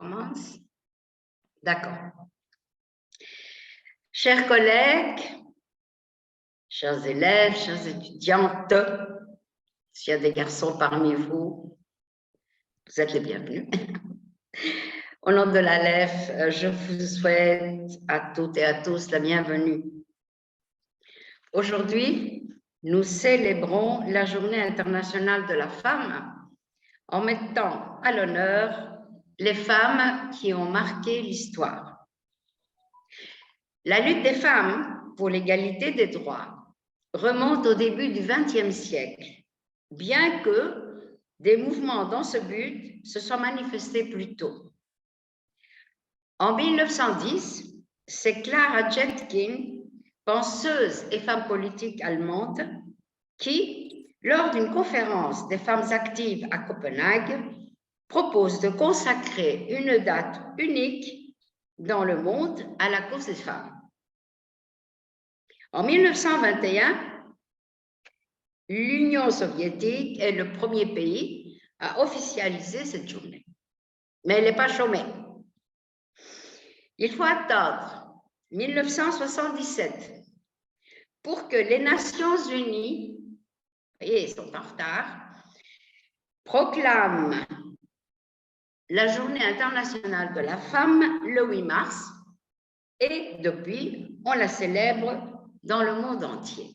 commence. D'accord. Chers collègues, chers élèves, chères étudiantes, s'il y a des garçons parmi vous, vous êtes les bienvenus. Au nom de l'ALEF, je vous souhaite à toutes et à tous la bienvenue. Aujourd'hui, nous célébrons la Journée internationale de la femme en mettant à l'honneur les femmes qui ont marqué l'histoire. La lutte des femmes pour l'égalité des droits remonte au début du XXe siècle, bien que des mouvements dans ce but se soient manifestés plus tôt. En 1910, c'est Clara Zetkin, penseuse et femme politique allemande, qui, lors d'une conférence des femmes actives à Copenhague, propose de consacrer une date unique dans le monde à la cause des femmes. En 1921, l'Union soviétique est le premier pays à officialiser cette journée. Mais elle n'est pas chômée. Il faut attendre 1977 pour que les Nations Unies, vous voyez, ils sont en retard, proclament la Journée internationale de la femme le 8 mars et depuis, on la célèbre dans le monde entier.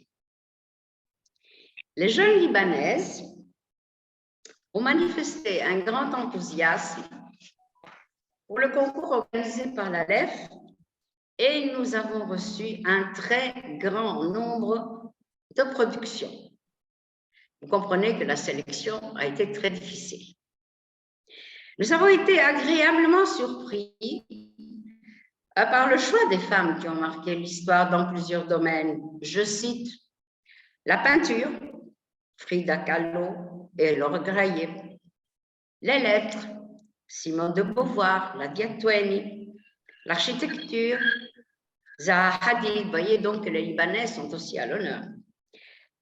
Les jeunes Libanaises ont manifesté un grand enthousiasme pour le concours organisé par l'ALEF et nous avons reçu un très grand nombre de productions. Vous comprenez que la sélection a été très difficile. Nous avons été agréablement surpris par le choix des femmes qui ont marqué l'histoire dans plusieurs domaines. Je cite la peinture, Frida Kahlo et Laure Graillet, les lettres, Simone de Beauvoir, Nadia Twaini, l'architecture, Zaha Hadid, vous voyez donc que les Libanais sont aussi à l'honneur,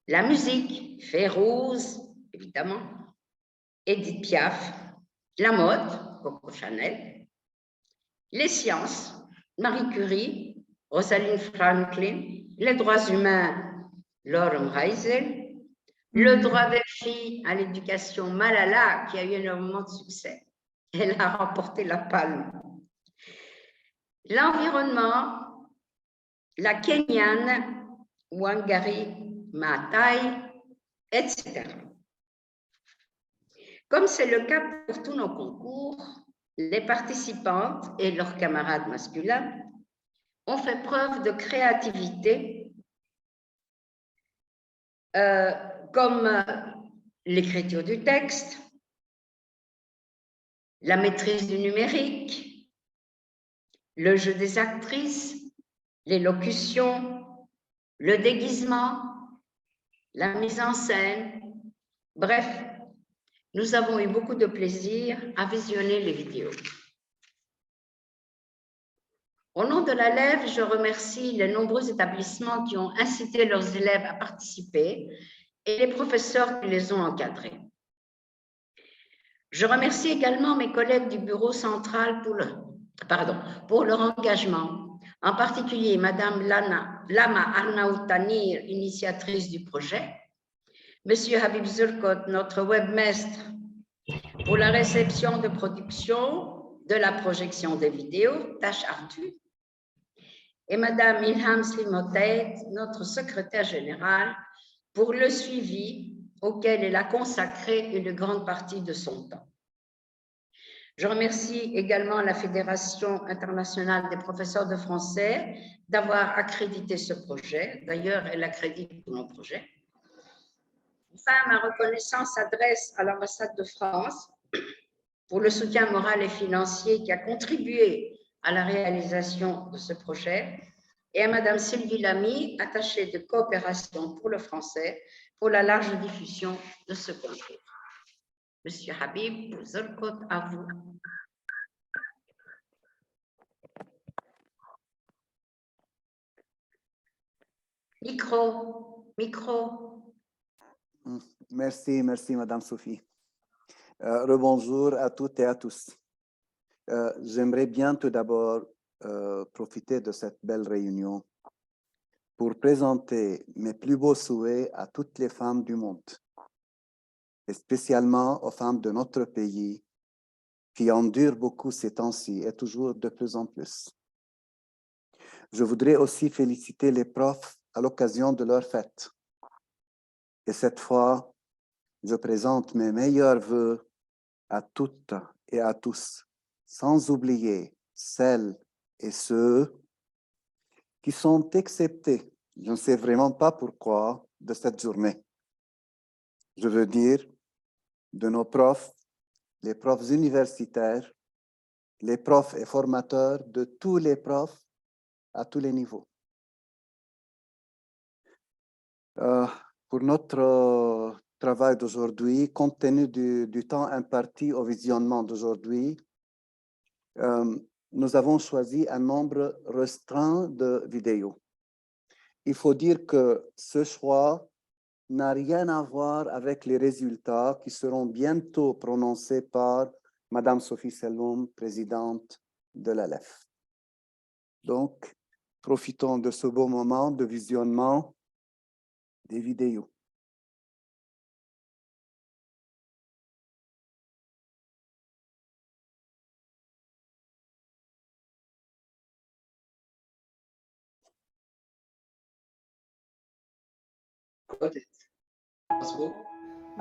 la musique, Férouz, évidemment, Edith Piaf, la mode, Coco Chanel, les sciences, Marie Curie, Rosalind Franklin, les droits humains, Lorem Heisel, le droit des filles à l'éducation, Malala, qui a eu énormément de succès. Elle a remporté la palme. L'environnement, la Kenyane, Wangari Maathai, etc. Comme c'est le cas pour tous nos concours, les participantes et leurs camarades masculins ont fait preuve de créativité comme l'écriture du texte, la maîtrise du numérique, le jeu des actrices, l'élocution, le déguisement, la mise en scène. Bref, nous avons eu beaucoup de plaisir à visionner les vidéos. Au nom de l'ALEF, je remercie les nombreux établissements qui ont incité leurs élèves à participer et les professeurs qui les ont encadrés. Je remercie également mes collègues du bureau central pour leur engagement, en particulier Madame Lama Arnaoutanir, initiatrice du projet, Monsieur Habib Zurkot, notre webmestre, pour la réception de production de la projection des vidéos, tâche ardue, et Madame Ilham Slimotet, notre secrétaire générale, pour le suivi auquel elle a consacré une grande partie de son temps. Je remercie également la Fédération internationale des professeurs de français d'avoir accrédité ce projet. D'ailleurs, elle accrédite tous nos projets. Enfin, ma reconnaissance s'adresse à l'ambassade de France pour le soutien moral et financier qui a contribué à la réalisation de ce projet, et à Madame Sylvie Lamy, attachée de coopération pour le français, pour la large diffusion de ce concours. Monsieur Habib Zurkot, à vous. Micro. Merci, Madame Sophie. Rebonjour à toutes et à tous. J'aimerais bien tout d'abord profiter de cette belle réunion pour présenter mes plus beaux souhaits à toutes les femmes du monde, et spécialement aux femmes de notre pays qui endurent beaucoup ces temps-ci et toujours de plus en plus. Je voudrais aussi féliciter les profs à l'occasion de leur fête. Et cette fois, je présente mes meilleurs vœux à toutes et à tous, sans oublier celles et ceux qui sont exceptés, je ne sais vraiment pas pourquoi, de cette journée. Je veux dire de nos profs, les profs universitaires, les profs et formateurs, de tous les profs à tous les niveaux. Pour notre travail d'aujourd'hui, compte tenu du temps imparti au visionnement d'aujourd'hui, nous avons choisi un nombre restreint de vidéos. Il faut dire que ce choix n'a rien à voir avec les résultats qui seront bientôt prononcés par Madame Sophie Selloum, présidente de l'ALEF. Donc, profitons de ce beau moment de visionnement des vidéos.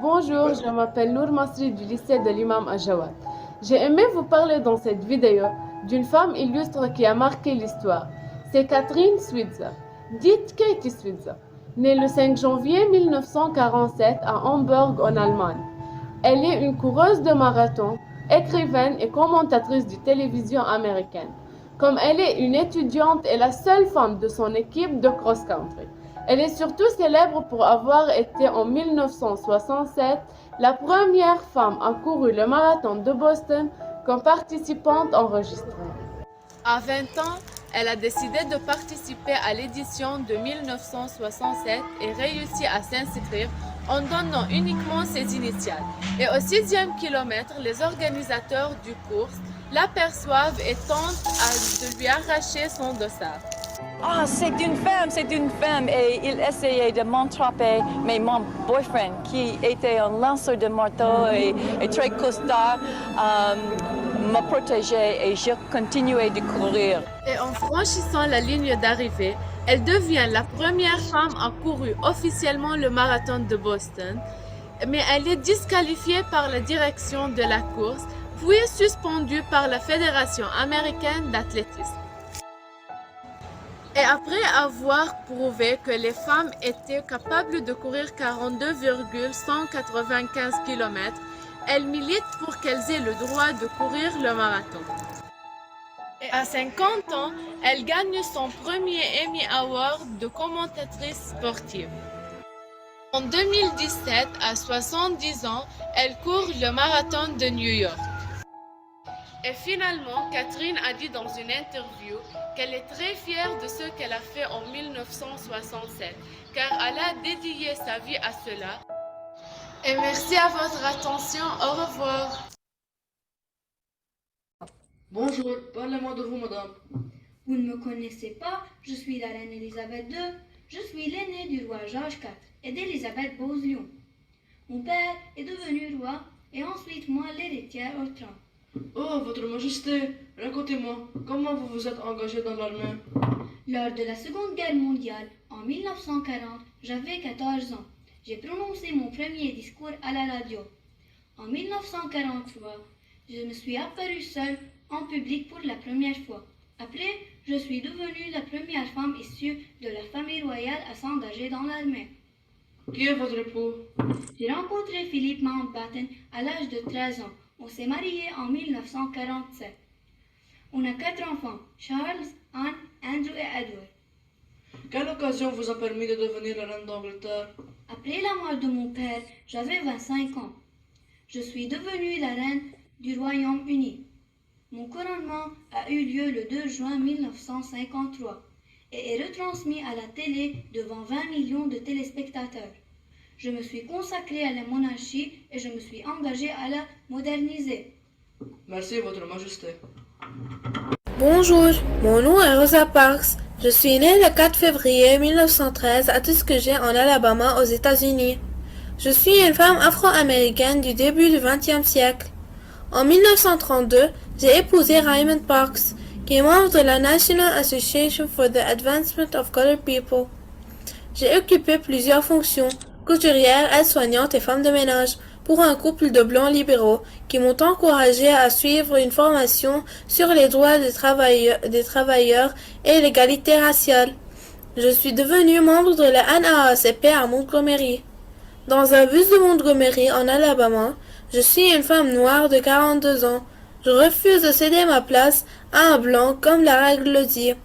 Bonjour, je m'appelle Nour Masri du lycée de l'Imam Ajawad. J'ai aimé vous parler dans cette vidéo d'une femme illustre qui a marqué l'histoire. C'est Catherine Switzer, dite Katie Switzer, née le 5 janvier 1947 à Hamburg en Allemagne. Elle est une coureuse de marathon, écrivaine et commentatrice de télévision américaine. Comme elle est une étudiante et la seule femme de son équipe de cross-country. Elle est surtout célèbre pour avoir été en 1967 la première femme à courir le marathon de Boston comme participante enregistrée. À 20 ans, elle a décidé de participer à l'édition de 1967 et réussit à s'inscrire en donnant uniquement ses initiales. Et au 6e kilomètre, les organisateurs du course l'aperçoivent et tentent de lui arracher son dossard. Ah, c'est une femme, et il essayait de m'attraper, mais mon boyfriend, qui était un lanceur de marteau et très costard, m'a protégé et j'ai continué de courir. Et en franchissant la ligne d'arrivée, elle devient la première femme à courir officiellement le marathon de Boston, mais elle est disqualifiée par la direction de la course, puis suspendue par la Fédération américaine d'athlétisme. Et après avoir prouvé que les femmes étaient capables de courir 42,195 km, elle milite pour qu'elles aient le droit de courir le marathon. Et à 50 ans, elle gagne son premier Emmy Award de commentatrice sportive. En 2017, à 70 ans, elle court le marathon de New York. Et finalement, Catherine a dit dans une interview qu'elle est très fière de ce qu'elle a fait en 1967, car elle a dédié sa vie à cela. Et merci à votre attention. Au revoir. Bonjour, parlez-moi de vous, madame. Vous ne me connaissez pas, je suis la reine Elisabeth II. Je suis l'aînée du roi George IV et d'Elisabeth Beaulieu. Mon père est devenu roi et ensuite moi l'héritière au trône. Oh, votre majesté, racontez-moi, comment vous vous êtes engagée dans l'armée? Lors de la Seconde Guerre mondiale, en 1940, j'avais 14 ans. J'ai prononcé mon premier discours à la radio. En 1943, je me suis apparue seule en public pour la première fois. Après, je suis devenue la première femme issue de la famille royale à s'engager dans l'armée. Qui est votre époux? J'ai rencontré Philippe Mountbatten à l'âge de 13 ans. On s'est mariés en 1947. On a 4 enfants, Charles, Anne, Andrew et Edward. Quelle occasion vous a permis de devenir la reine d'Angleterre? Après la mort de mon père, j'avais 25 ans. Je suis devenue la reine du Royaume-Uni. Mon couronnement a eu lieu le 2 juin 1953 et est retransmis à la télé devant 20 millions de téléspectateurs. Je me suis consacrée à la monarchie et je me suis engagée à la moderniser. Merci, Votre Majesté. Bonjour, mon nom est Rosa Parks. Je suis née le 4 février 1913 à Tuskegee en Alabama aux États-Unis. Je suis une femme afro-américaine du début du XXe siècle. En 1932, j'ai épousé Raymond Parks, qui est membre de la National Association for the Advancement of Colored People. J'ai occupé plusieurs fonctions, couturière, aide-soignante et femme de ménage, pour un couple de blancs libéraux qui m'ont encouragé à suivre une formation sur les droits des travailleurs et l'égalité raciale. Je suis devenue membre de la NAACP à Montgomery. Dans un bus de Montgomery, en Alabama, je suis une femme noire de 42 ans. Je refuse de céder ma place à un blanc comme la règle le dit.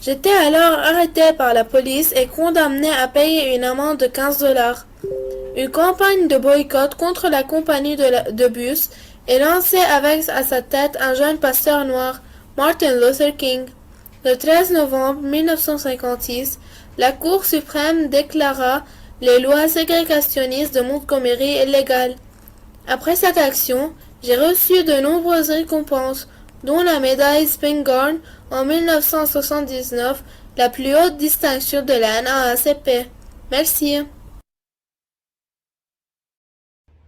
J'étais alors arrêtée par la police et condamnée à payer une amende de $15. Une campagne de boycott contre la compagnie de bus est lancée avec à sa tête un jeune pasteur noir, Martin Luther King. Le 13 novembre 1956, la Cour suprême déclara les lois ségrégationnistes de Montgomery illégales. Après cette action, j'ai reçu de nombreuses récompenses, dont la médaille Spingarn en 1979, la plus haute distinction de la NAACP. Merci.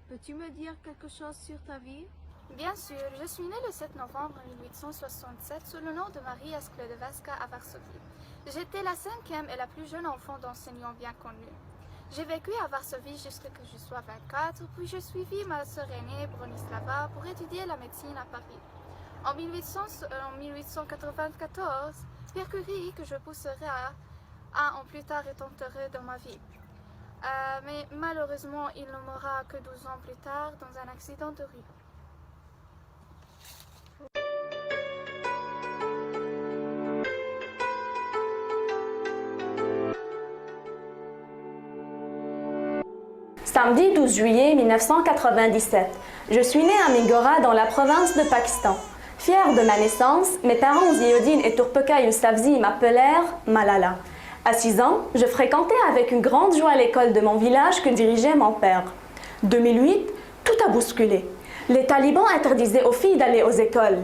Peux-tu me dire quelque chose sur ta vie? Bien sûr, je suis née le 7 novembre 1867 sous le nom de Marie Skłodowska à Varsovie. J'étais la cinquième et la plus jeune enfant d'enseignants bien connus. J'ai vécu à Varsovie jusqu'à ce que je sois 24, puis je suivis ma sœur aînée Bronislava pour étudier la médecine à Paris. En 1894, Pierre Curie, que je pousserai à 1 an plus tard, est enterré dans ma vie. Mais malheureusement, il ne mourra que 12 ans plus tard dans un accident de rue. Samedi 12 juillet 1997. Je suis née à Mingora dans la province de Pakistan. Fière de ma naissance, mes parents Ziyodine et Turpeka Yousafzi m'appelèrent Malala. À 6 ans, je fréquentais avec une grande joie l'école de mon village que dirigeait mon père. 2008, tout a bousculé. Les talibans interdisaient aux filles d'aller aux écoles.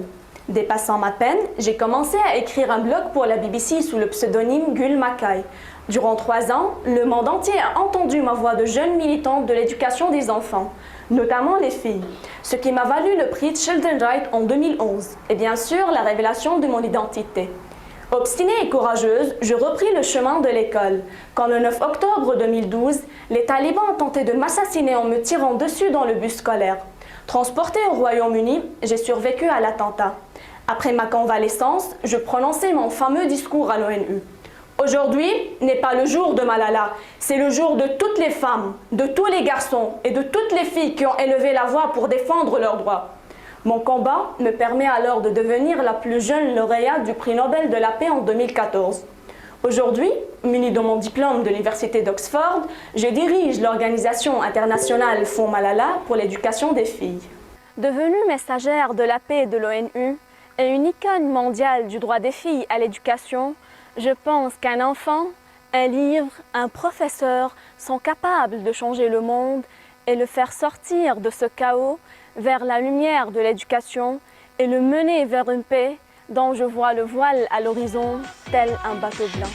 Dépassant ma peine, j'ai commencé à écrire un blog pour la BBC sous le pseudonyme Gul Mackay. Durant 3 ans, le monde entier a entendu ma voix de jeune militante de l'éducation des enfants, notamment les filles, ce qui m'a valu le prix Children's Right en 2011 et bien sûr la révélation de mon identité. Obstinée et courageuse, je repris le chemin de l'école. Quand le 9 octobre 2012, les talibans ont tenté de m'assassiner en me tirant dessus dans le bus scolaire. Transportée au Royaume-Uni, j'ai survécu à l'attentat. Après ma convalescence, je prononçai mon fameux discours à l'ONU. Aujourd'hui n'est pas le jour de Malala, c'est le jour de toutes les femmes, de tous les garçons et de toutes les filles qui ont élevé la voix pour défendre leurs droits. Mon combat me permet alors de devenir la plus jeune lauréate du prix Nobel de la paix en 2014. Aujourd'hui, munie de mon diplôme de l'Université d'Oxford, je dirige l'organisation internationale Fonds Malala pour l'éducation des filles. Devenue messagère de la paix de l'ONU et une icône mondiale du droit des filles à l'éducation, je pense qu'un enfant, un livre, un professeur sont capables de changer le monde et le faire sortir de ce chaos vers la lumière de l'éducation et le mener vers une paix dont je vois le voile à l'horizon tel un bateau blanc.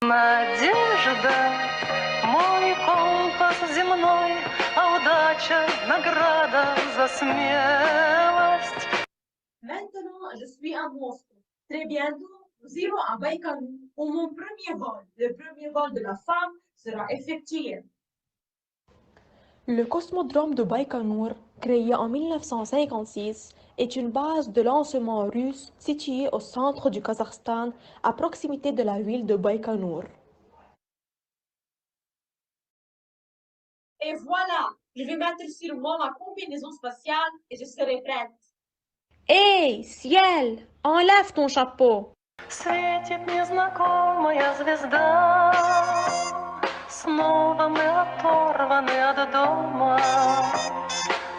Надежда, мой компас земной, а удача награда за смелость. Maintenant, je suis à Moscou. Très bientôt, nous irons à Baïkonour où mon premier vol, le premier vol de la femme, sera effectué. Le cosmodrome de Baïkonour, créé en 1956, est une base de lancement russe située au centre du Kazakhstan, à proximité de la ville de Baïkonour. Et voilà, je vais mettre sur moi ma combinaison spatiale et je serai prête. Hé, ciel, enlève ton chapeau. Светит незнакомая звезда, снова мы оторваны от дома,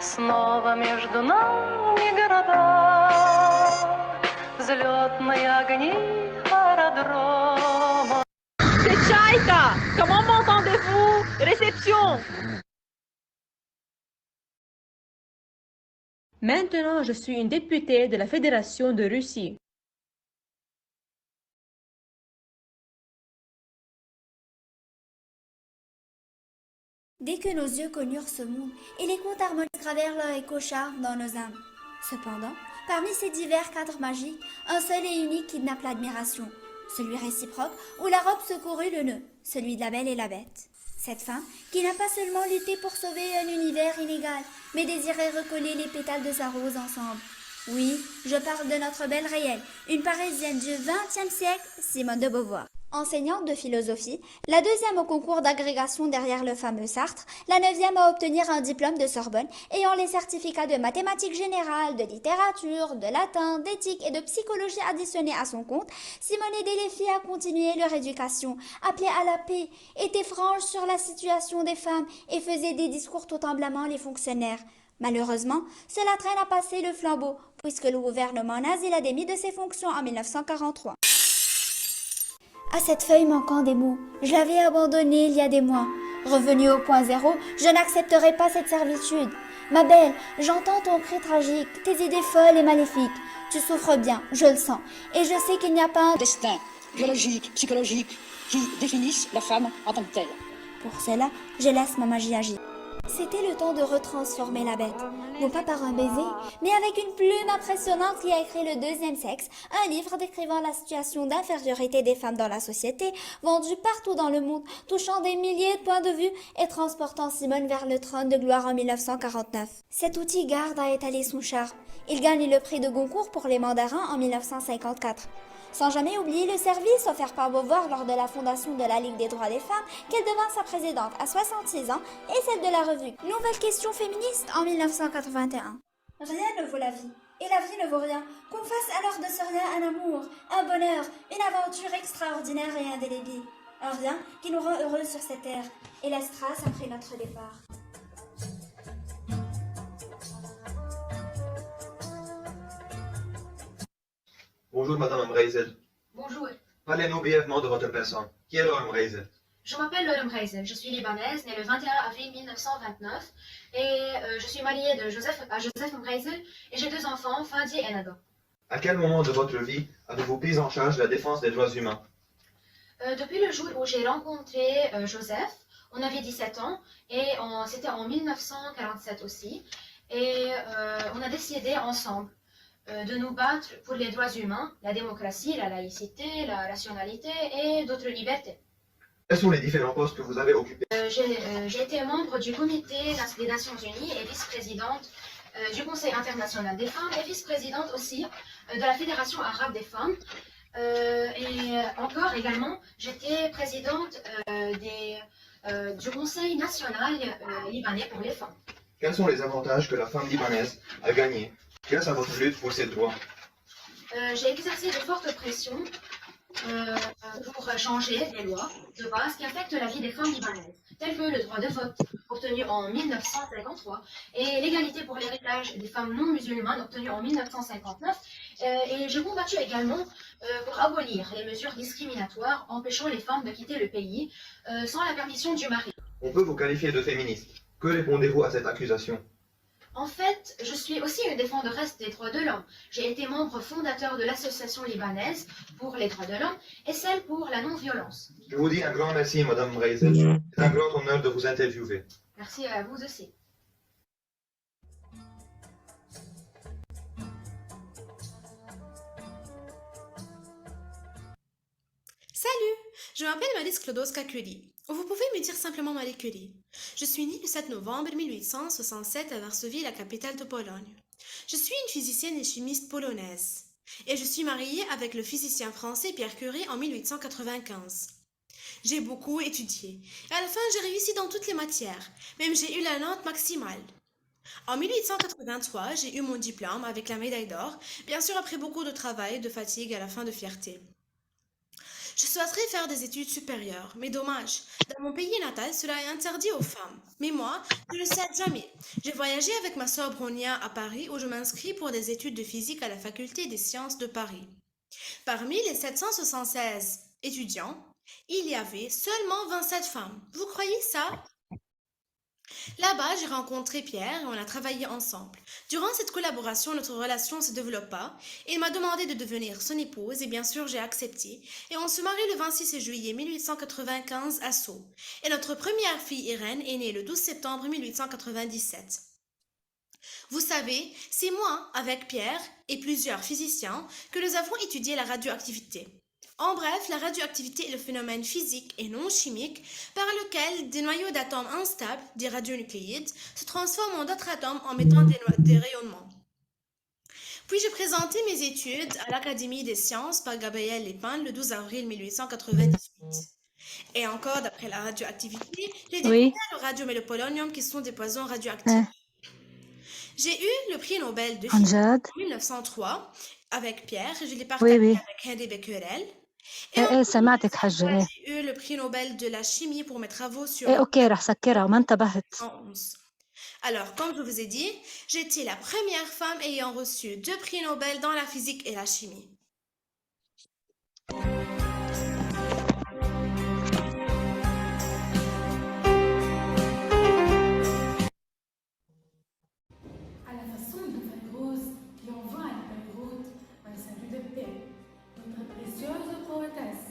снова между нами города, взлетные огни. аэродрома. C'est Chaïka! Comment m'entendez-vous? Réception! Maintenant, je suis une députée de la Fédération de Russie. Dès que nos yeux connurent ce monde, et les contes harmoniques gravèrent leur écho charme dans nos âmes. Cependant, parmi ces divers cadres magiques, un seul et unique kidnappe l'admiration, celui réciproque où la robe secourut le nœud, celui de la belle et la bête. Cette femme, qui n'a pas seulement lutté pour sauver un univers inégal, mais désirait recoller les pétales de sa rose ensemble. Oui, je parle de notre belle réelle, une Parisienne du XXe siècle, Simone de Beauvoir. Enseignante de philosophie, la deuxième au concours d'agrégation derrière le fameux Sartre, la neuvième à obtenir un diplôme de Sorbonne ayant les certificats de mathématiques générales, de littérature, de latin, d'éthique et de psychologie additionnés à son compte, Simone aidait les filles à continuer leur éducation, appelait à la paix, était franche sur la situation des femmes et faisait des discours tout en blâmant les fonctionnaires. Malheureusement, cela traîne à passer le flambeau, puisque le gouvernement nazi l'a démis de ses fonctions en 1943. À cette feuille manquant des mots, je l'avais abandonnée il y a des mois. Revenue au point zéro, je n'accepterai pas cette servitude. Ma belle, j'entends ton cri tragique, tes idées folles et maléfiques. Tu souffres bien, je le sens, et je sais qu'il n'y a pas un destin biologique, psychologique, qui définisse la femme en tant que telle. Pour cela, je laisse ma magie agir. C'était le temps de retransformer la bête, non pas par un baiser, mais avec une plume impressionnante qui a écrit Le Deuxième Sexe, un livre décrivant la situation d'infériorité des femmes dans la société, vendu partout dans le monde, touchant des milliers de points de vue et transportant Simone vers le trône de gloire en 1949. Cet outil garde à étaler son charme. Il gagne le prix de Goncourt pour les mandarins en 1954. Sans jamais oublier le service offert par Beauvoir lors de la fondation de la Ligue des droits des femmes, qu'elle devint sa présidente à 66 ans, et celle de la revue Nouvelle question féministe en 1981. Rien ne vaut la vie, et la vie ne vaut rien. Qu'on fasse alors de ce rien un amour, un bonheur, une aventure extraordinaire et indélébile. Un rien qui nous rend heureux sur cette terre, et laisse trace après notre départ. Bonjour Madame Mreizel. Bonjour, Parlez-nous brièvement de votre personne. Qui est Laura Mreizel? je m'appelle Laura Mreizel, je suis libanaise, née le 21 avril 1929 et je suis mariée à Joseph Mreizel et j'ai deux enfants, Fadi et Nada. À quel moment de votre vie avez-vous pris en charge la défense des droits humains? Depuis le jour où j'ai rencontré Joseph, on avait 17 ans et c'était en 1947 aussi et on a décidé ensemble de nous battre pour les droits humains, la démocratie, la laïcité, la rationalité et d'autres libertés. Quels sont les différents postes que vous avez occupés? J'ai été membre du comité des Nations Unies et vice-présidente du Conseil international des femmes et vice-présidente aussi de la Fédération arabe des femmes. Et encore également, j'étais présidente du Conseil national libanais pour les femmes. Quels sont les avantages que la femme libanaise a gagnés grâce à votre lutte pour ses droits? J'ai exercé de fortes pressions pour changer les lois de base qui affectent la vie des femmes libanaises, telles que le droit de vote, obtenu en 1953, et l'égalité pour l'héritage des femmes non musulmanes, obtenu en 1959. Et j'ai combattu également pour abolir les mesures discriminatoires empêchant les femmes de quitter le pays sans la permission du mari. On peut vous qualifier de féministe. Que répondez-vous à cette accusation? En fait, je suis aussi une défenderesse des droits de l'homme. J'ai été membre fondateur de l'association libanaise pour les droits de l'homme et celle pour la non-violence. Je vous dis un grand merci, Madame Mreizel. C'est un grand honneur de vous interviewer. Merci à vous aussi. Salut, je m'appelle Marie Sklodowska-Curie. Vous pouvez me dire simplement Marie Curie. Je suis née le 7 novembre 1867 à Varsovie, la capitale de Pologne. Je suis une physicienne et chimiste polonaise. Et je suis mariée avec le physicien français Pierre Curie en 1895. J'ai beaucoup étudié. Et à la fin, j'ai réussi dans toutes les matières. Même j'ai eu la note maximale. En 1883, j'ai eu mon diplôme avec la médaille d'or, bien sûr après beaucoup de travail et de fatigue à la fin de fierté. Je souhaiterais faire des études supérieures, mais dommage. Dans mon pays natal, cela est interdit aux femmes. Mais moi, je ne le sais jamais. J'ai voyagé avec ma sœur Bronia à Paris où je m'inscris pour des études de physique à la faculté des sciences de Paris. Parmi les 776 étudiants, il y avait seulement 27 femmes. Vous croyez ça? Là-bas, j'ai rencontré Pierre et on a travaillé ensemble. Durant cette collaboration, notre relation se développa et il m'a demandé de devenir son épouse et bien sûr, j'ai accepté. Et on se marie le 26 juillet 1895 à Sceaux. Et notre première fille, Irène, est née le 12 septembre 1897. Vous savez, c'est moi, avec Pierre et plusieurs physiciens, que nous avons étudié la radioactivité. En bref, la radioactivité est le phénomène physique et non chimique par lequel des noyaux d'atomes instables, des radionucléides, se transforment en d'autres atomes en mettant des rayonnements. Puis j'ai présenté mes études à l'Académie des sciences par Gabriel Lépin le 12 avril 1898. Et encore, d'après la radioactivité, j'ai découvert le radium et le polonium qui sont des poisons radioactifs. J'ai eu le prix Nobel de physique en 1903 avec Pierre, je l'ai partagé avec Henri Becquerel. ايه سمعتك حجة J'ai eu le prix Nobel de la chimie pour mes travaux sur اوكي رح سكرها وما انتبهت. 1911. Alors, comme je vous ai dit, j'étais la première femme ayant reçu 2 prix Nobel dans la physique et la chimie. À la façon d'une feuille rose qui envoie à la Beyrouth un salut de paix, notre précieuse poétesse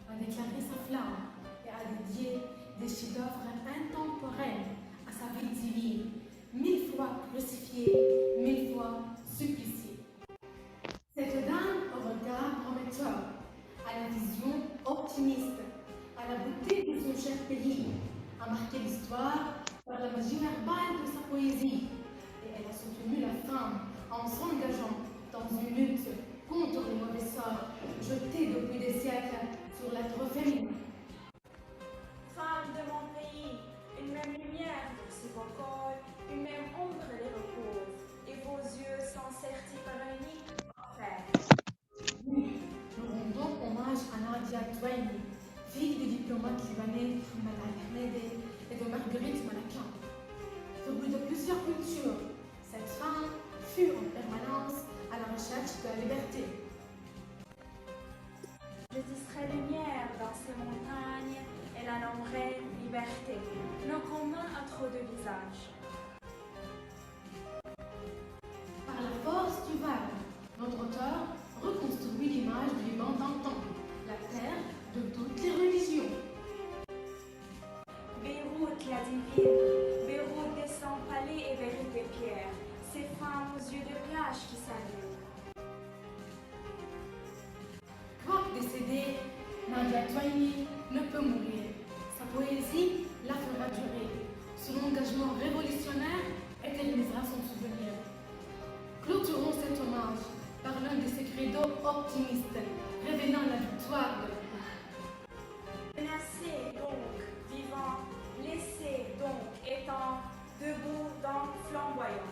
a déclaré sa flamme et a dédié des chefs-d'œuvre intemporels à sa vie divine, 1000 fois crucifiée, 1000 fois suppliciée. Cette dame au regard prometteur, à la vision optimiste, à la beauté de son cher pays, a marqué l'histoire par la magie verbale de sa poésie. Et elle a soutenu la femme en s'engageant dans une lutte contre les mauvais sorts jetés depuis des siècles sur l'être féminin. Femme de mon pays, une même lumière sur vos cols, une même ombre les repose, et vos yeux sont sertis par un unique enfer. Nous rendons hommage à Nadia Douaini, fille du diplomate libanais Mohamed Al-Ahmedi et de Marguerite Malakan. Venue de plusieurs cultures, cette femme fut en permanence à la recherche de la liberté. Je tisserai lumière dans ces montagnes et la nommerai liberté. Nos communs a trop de visages. Par la force du verbe, notre auteur reconstruit l'image du Liban d'antan, la terre de toutes les religions. Beyrouth la divine, Beyrouth des sangs palais et vérité pierre, ces femmes aux yeux de plage qui saluent. Quoique décédée, Nadia Douaini ne peut mourir. Sa poésie la fera durer. Son engagement révolutionnaire éternisera son souvenir. Clôturons cet hommage par l'un de ses credos optimistes, révélant la victoire de la paix. Menacez donc, vivant, laissez donc, étant, debout, donc, flamboyant.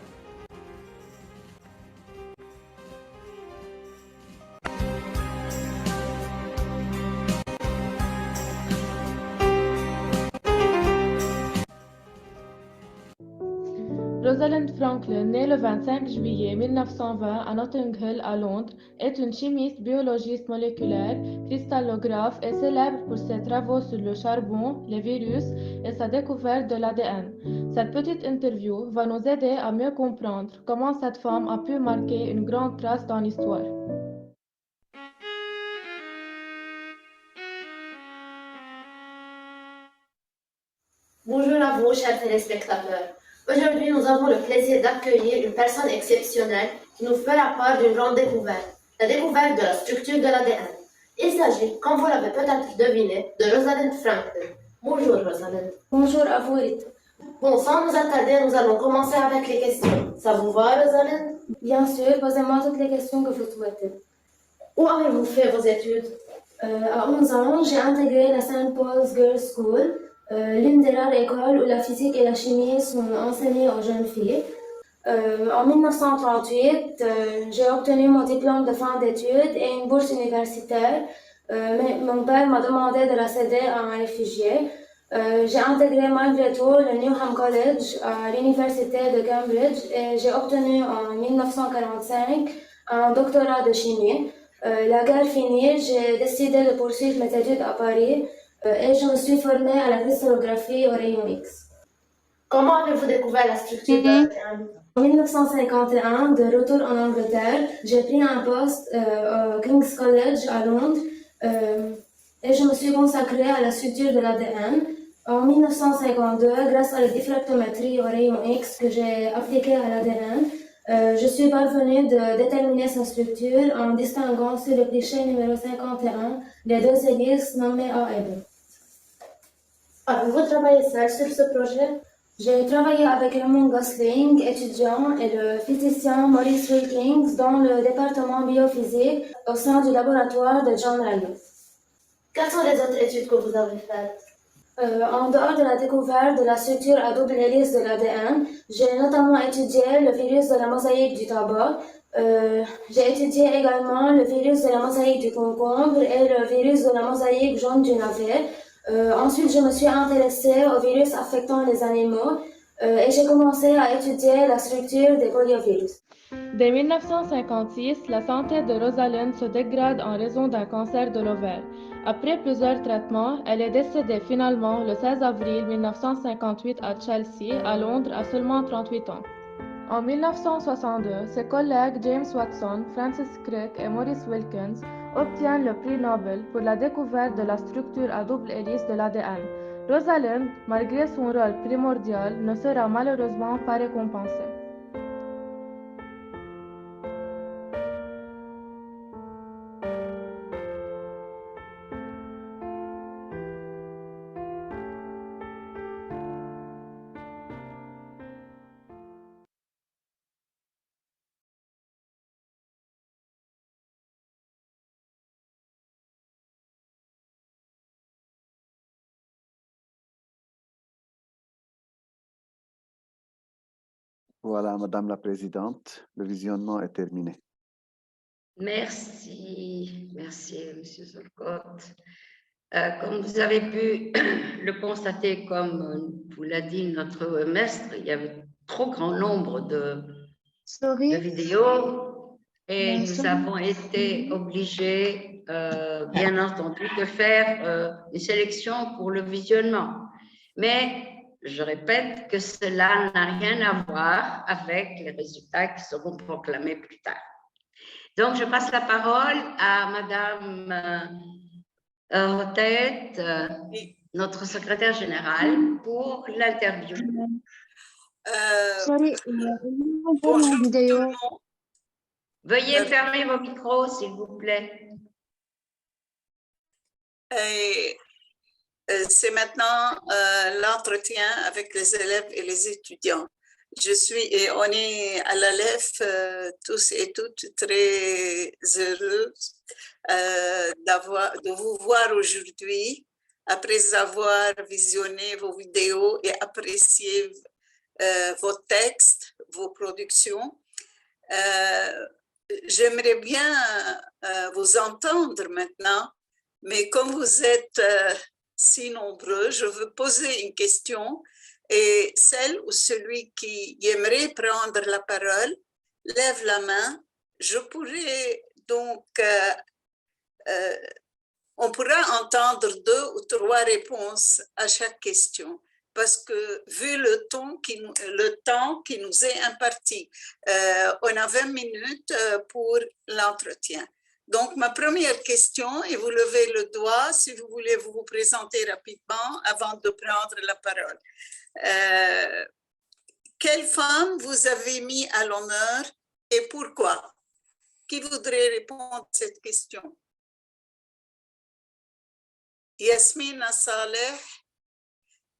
Rosalind Franklin, née le 25 juillet 1920 à Notting Hill à Londres, est une chimiste biologiste moléculaire, cristallographe et célèbre pour ses travaux sur le charbon, les virus et sa découverte de l'ADN. Cette petite interview va nous aider à mieux comprendre comment cette femme a pu marquer une grande trace dans l'histoire. Bonjour à vous, chers téléspectateurs. Aujourd'hui, nous avons le plaisir d'accueillir une personne exceptionnelle qui nous fera part d'une grande découverte, la découverte de la structure de l'ADN. Il s'agit, comme vous l'avez peut-être deviné, de Rosalind Franklin. Bonjour Rosalind. Bonjour à vous Rita. Bon, sans nous attarder, nous allons commencer avec les questions. Ça vous va Rosalind? Bien sûr, posez-moi toutes les questions que vous souhaitez. Où avez-vous fait vos études? À 11 ans, j'ai intégré la St. Paul's Girls' School, l'une des rares écoles où la physique et la chimie sont enseignées aux jeunes filles. En 1938, j'ai obtenu mon diplôme de fin d'études et une bourse universitaire, mais mon père m'a demandé de la céder à un réfugié. J'ai intégré malgré tout le Newham College à l'université de Cambridge et j'ai obtenu en 1945 un doctorat de chimie. La guerre finie, j'ai décidé de poursuivre mes études à Paris et je me suis formée à la cristallographie au rayon X. Comment avez-vous découvert la structure de l'ADN? En 1951, de retour en Angleterre, j'ai pris un poste au King's College à Londres et je me suis consacrée à la structure de l'ADN. En 1952, grâce à la diffractométrie au rayon X que j'ai appliquée à l'ADN, je suis parvenue de déterminer sa structure en distinguant sur le cliché numéro 51 les deux hélices nommées A et B. Avez-vous travaillé seul sur ce projet? J'ai travaillé avec Raymond Gosling, étudiant, et le physicien Maurice Wilkins dans le département biophysique au sein du laboratoire de John Rayleigh. Quelles sont les autres études que vous avez faites? En dehors de la découverte de la structure à double hélice de l'ADN, j'ai notamment étudié le virus de la mosaïque du tabac. J'ai étudié également le virus de la mosaïque du concombre et le virus de la mosaïque jaune du navet. Ensuite, je me suis intéressée aux virus affectant les animaux et j'ai commencé à étudier la structure des poliovirus. Dès 1956, la santé de Rosalind se dégrade en raison d'un cancer de l'ovaire. Après plusieurs traitements, elle est décédée finalement le 16 avril 1958 à Chelsea, à Londres, à seulement 38 ans. En 1962, ses collègues James Watson, Francis Crick et Maurice Wilkins obtiennent le prix Nobel pour la découverte de la structure à double hélice de l'ADN. Rosalind, malgré son rôle primordial, ne sera malheureusement pas récompensée. Voilà, Madame la Présidente, le visionnement est terminé. Merci, Monsieur Solcott. Comme vous avez pu le constater, comme vous l'a dit notre maître, il y avait trop grand nombre de vidéos et nous avons été obligés, bien entendu, de faire une sélection pour le visionnement. Mais je répète que cela n'a rien à voir avec les résultats qui seront proclamés plus tard. Donc, je passe la parole à Madame Rotet, notre secrétaire générale, pour l'interview. Bonjour tout le monde. Veuillez fermer vos micros, s'il vous plaît. C'est maintenant l'entretien avec les élèves et les étudiants. On est à l'ALEF tous et toutes très heureux de vous voir aujourd'hui après avoir visionné vos vidéos et apprécié vos textes, vos productions. J'aimerais bien vous entendre maintenant, mais comme vous êtes si nombreux, je veux poser une question et celle ou celui qui aimerait prendre la parole lève la main. Je pourrais donc, on pourra entendre 2 ou 3 réponses à chaque question parce que vu le temps qui nous est imparti, on a 20 minutes pour l'entretien. Donc, ma première question, et vous levez le doigt si vous voulez vous présenter rapidement avant de prendre la parole. Quelle femme vous avez mis à l'honneur et pourquoi? Qui voudrait répondre à cette question? Yasmina Saleh.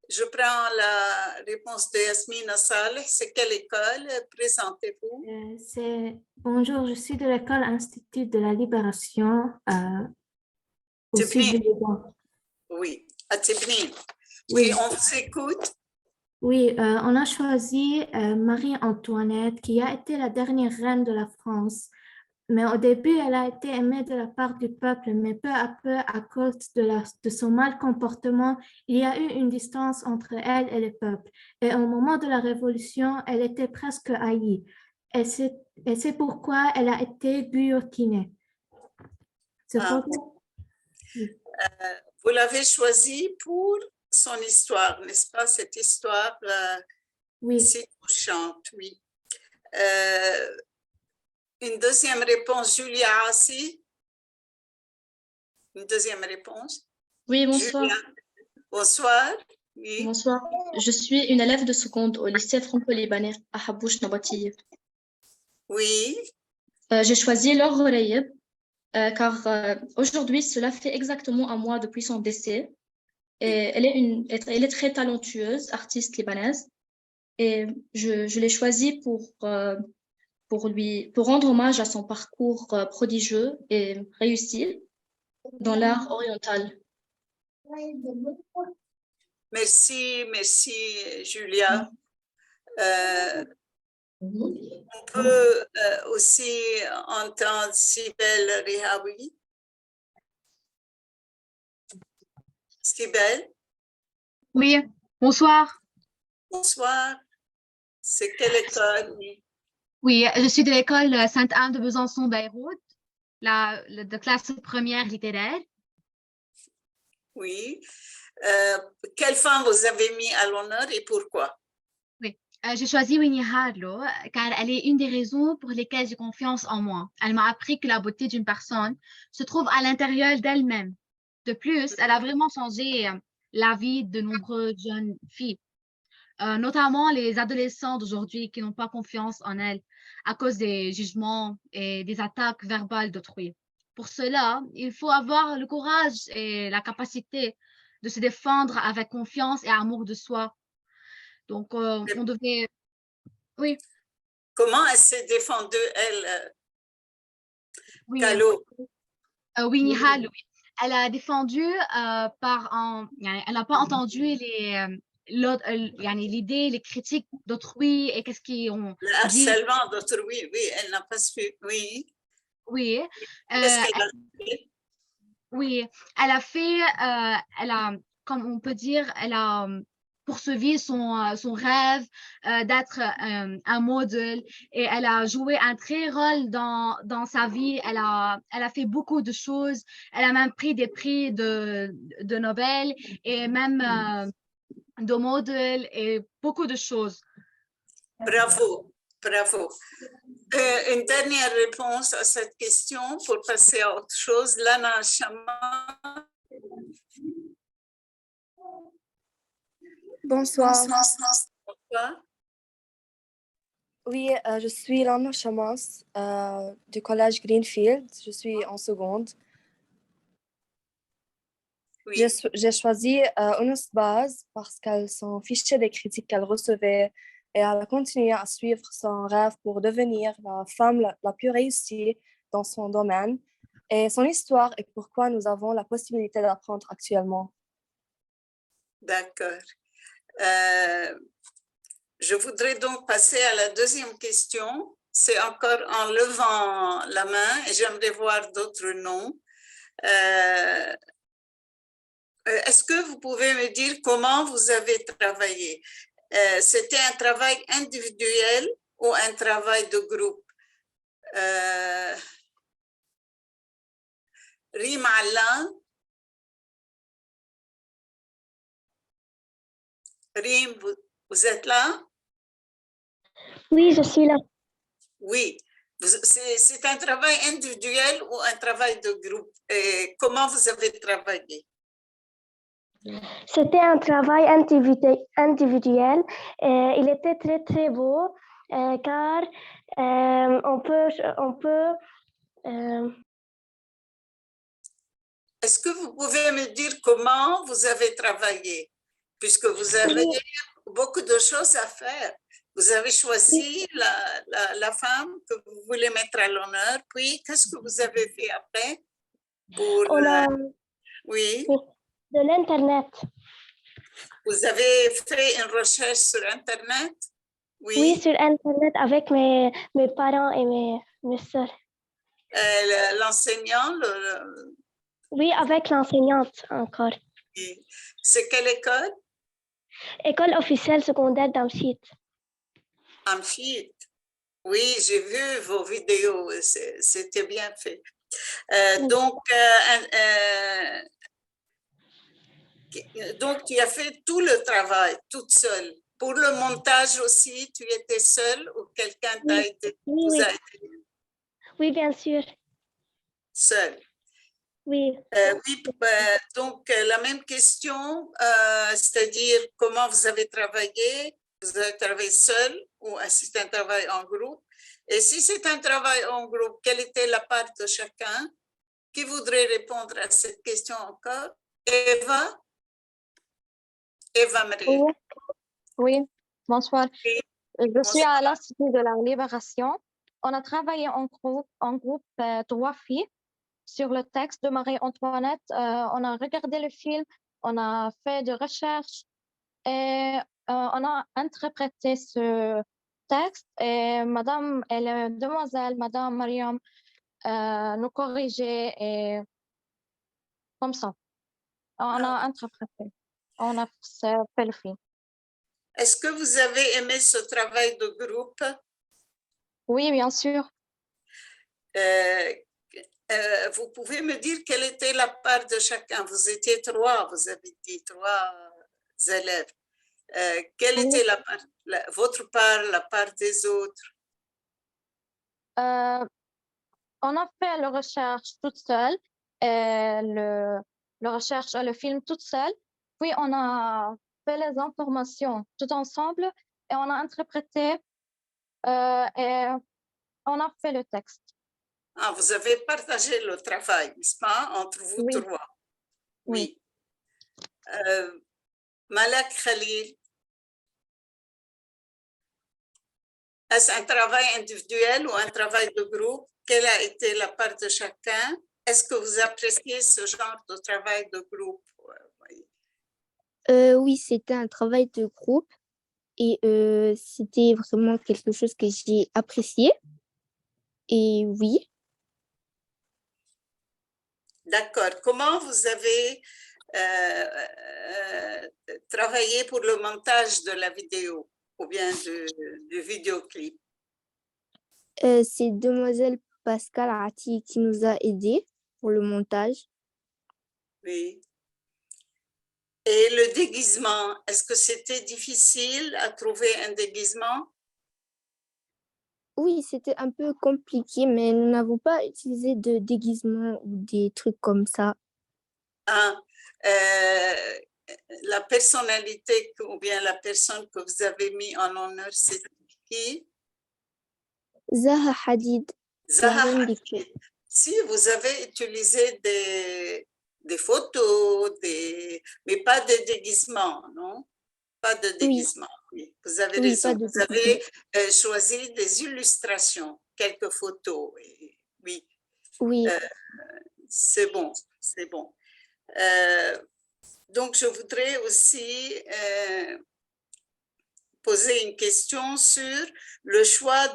Je prends la réponse de Yasmina Saleh. C'est quelle école? Présentez-vous. Bonjour, je suis de l'école Institut de la Libération au sud du Liban. Oui, à Tibni. Oui, on s'écoute. Oui, on a choisi Marie-Antoinette, qui a été la dernière reine de la France. Mais au début, elle a été aimée de la part du peuple, mais peu à peu, à cause de son mal comportement, il y a eu une distance entre elle et le peuple. Et au moment de la Révolution, elle était presque haïe. Et c'est pourquoi elle a été guillotinée. Cependant, vous l'avez choisi pour son histoire, n'est-ce pas? Cette histoire oui. si touchante, oui. Une deuxième réponse, Julia Assi. Une deuxième réponse. Oui, bonsoir. Julia. Bonsoir. Oui. Bonsoir. Je suis une élève de seconde au lycée franco-libanais à Habouch Nabatiye. Oui. J'ai choisi Laure Releyeb car aujourd'hui, cela fait exactement un mois depuis son décès. Et elle est très talentueuse, artiste libanaise. Et je l'ai choisie pour rendre hommage à son parcours prodigieux et réussi dans l'art oriental. Merci, merci Julia. On peut aussi entendre Sibel Rihawi. Sibel? Oui, bonsoir. Bonsoir. C'est quelle école? Oui, je suis de l'école Sainte-Anne de Besançon-Beyrouth, de classe première littéraire. Oui. Quelle femme vous avez mis à l'honneur et pourquoi? Oui, j'ai choisi Winnie Harlow car elle est une des raisons pour lesquelles j'ai confiance en moi. Elle m'a appris que la beauté d'une personne se trouve à l'intérieur d'elle-même. De plus, elle a vraiment changé la vie de nombreuses jeunes filles. Notamment les adolescents d'aujourd'hui qui n'ont pas confiance en elles à cause des jugements et des attaques verbales d'autrui. Pour cela, il faut avoir le courage et la capacité de se défendre avec confiance et amour de soi. Donc, on devait... Oui. Comment elle s'est défendue, elle, Oui, Kalo? Winnie Harlow, elle a défendu elle n'a pas entendu l'idée, les critiques d'autrui et qu'est-ce qu'ils ont Le dit. harcèlement d'autrui, oui, elle n'a pas su, oui. Oui. Qu'est-ce qu'elle a fait? Oui, elle a fait, comme on peut dire, elle a poursuivi son rêve d'être un modèle et elle a joué un très rôle dans sa vie. Elle a fait beaucoup de choses. Elle a même pris des prix de Nobel et même de modèle et beaucoup de choses. Bravo, bravo. Une dernière réponse à cette question pour passer à autre chose. Lana Chama. Bonsoir. Bonsoir. Oui, je suis Lana Chamas du collège Greenfield. Je suis en seconde. Oui. J'ai choisi Eunice Baz parce qu'elle s'en fichait des critiques qu'elle recevait et elle a continué à suivre son rêve pour devenir la femme la plus réussie dans son domaine. Et son histoire est pourquoi nous avons la possibilité d'apprendre actuellement. D'accord. Je voudrais donc passer à la deuxième question. C'est encore en levant la main et j'aimerais voir d'autres noms. Est-ce que vous pouvez me dire comment vous avez travaillé? C'était un travail individuel ou un travail de groupe? Rim Allan? Rim, vous êtes là? Oui, je suis là. Oui. C'est un travail individuel ou un travail de groupe? Et comment vous avez travaillé? C'était un travail individuel et il était très très beau car on peut Est-ce que vous pouvez me dire comment vous avez travaillé? Puisque vous avez beaucoup de choses à faire. Vous avez choisi la femme que vous voulez mettre à l'honneur. Puis, qu'est-ce que vous avez fait après? Oui. De l'Internet. Vous avez fait une recherche sur Internet? Oui, sur Internet avec mes parents et mes soeurs. L'enseignant? Oui, avec l'enseignante encore. C'est quelle école? École officielle secondaire d'Amchit. Amchit. Oui, j'ai vu vos vidéos, c'était bien fait. Donc, tu as fait tout le travail toute seule. Pour le montage aussi, tu étais seule ou quelqu'un t'a aidé? Oui, oui, bien sûr. Seule. Oui. Oui, donc la même question, c'est-à-dire comment vous avez travaillé? Vous avez travaillé seul ou c'est un travail en groupe? Et si c'est un travail en groupe, quelle était la part de chacun? Qui voudrait répondre à cette question encore? Eva? Eva Marie. Oui, oui. Bonsoir. Je suis à l'Institut de la Libération. On a travaillé en groupe 3 filles sur le texte de Marie-Antoinette. On a regardé le film, on a fait des recherches et on a interprété ce texte. Et demoiselle, Madame Mariam, nous corrigeait et comme ça. On a interprété. On a fait le film. Est-ce que vous avez aimé ce travail de groupe? Oui, bien sûr. Vous pouvez me dire quelle était la part de chacun? Vous étiez 3, vous avez dit 3 élèves. Quelle était la part, votre part, la part des autres? On a fait la recherche toute seule, le recherche et le film toute seule. Puis on a fait les informations tout ensemble et on a interprété et on a fait le texte. Ah, vous avez partagé le travail, n'est-ce pas, entre vous 3? Oui. Malak Khalil, est-ce un travail individuel ou un travail de groupe? Quelle a été la part de chacun? Est-ce que vous appréciez ce genre de travail de groupe? Oui, c'était un travail de groupe et c'était vraiment quelque chose que j'ai apprécié. Et oui. D'accord. Comment vous avez travaillé pour le montage de la vidéo ou bien du vidéoclip? C'est demoiselle Pascal Ati qui nous a aidés pour le montage. Oui. Et le déguisement, est-ce que c'était difficile à trouver un déguisement? Oui, c'était un peu compliqué, mais nous n'avons pas utilisé de déguisement ou des trucs comme ça. Ah, la personnalité ou bien la personne que vous avez mis en honneur, c'est qui? Zaha Hadid. Zaha Hadid. Si vous avez utilisé des photos, mais pas de déguisement, non? Pas de déguisement, oui. Vous avez raison. Vous avez choisi des illustrations, quelques photos. Oui. Oui. C'est bon, c'est bon. Donc, je voudrais aussi poser une question sur le choix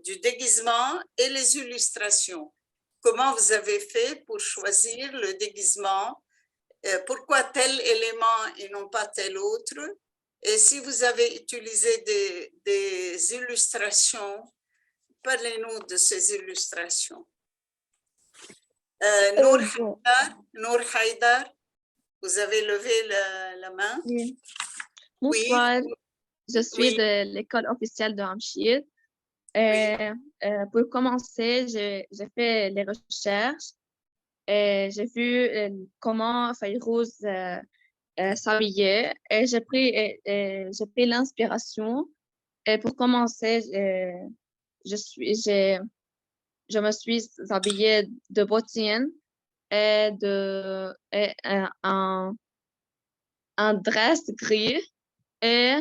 du déguisement et les illustrations. Comment vous avez fait pour choisir le déguisement? Pourquoi tel élément et non pas tel autre? Et si vous avez utilisé des illustrations, parlez-nous de ces illustrations. Nour Haïdar, vous avez levé la main? Oui. Bonsoir, je suis de l'école officielle de Hamchir. Pour commencer, j'ai fait les recherches et j'ai vu comment Fayrouz s'habillait et j'ai pris l'inspiration. Et pour commencer, je me suis habillée de bottines et un dress gris et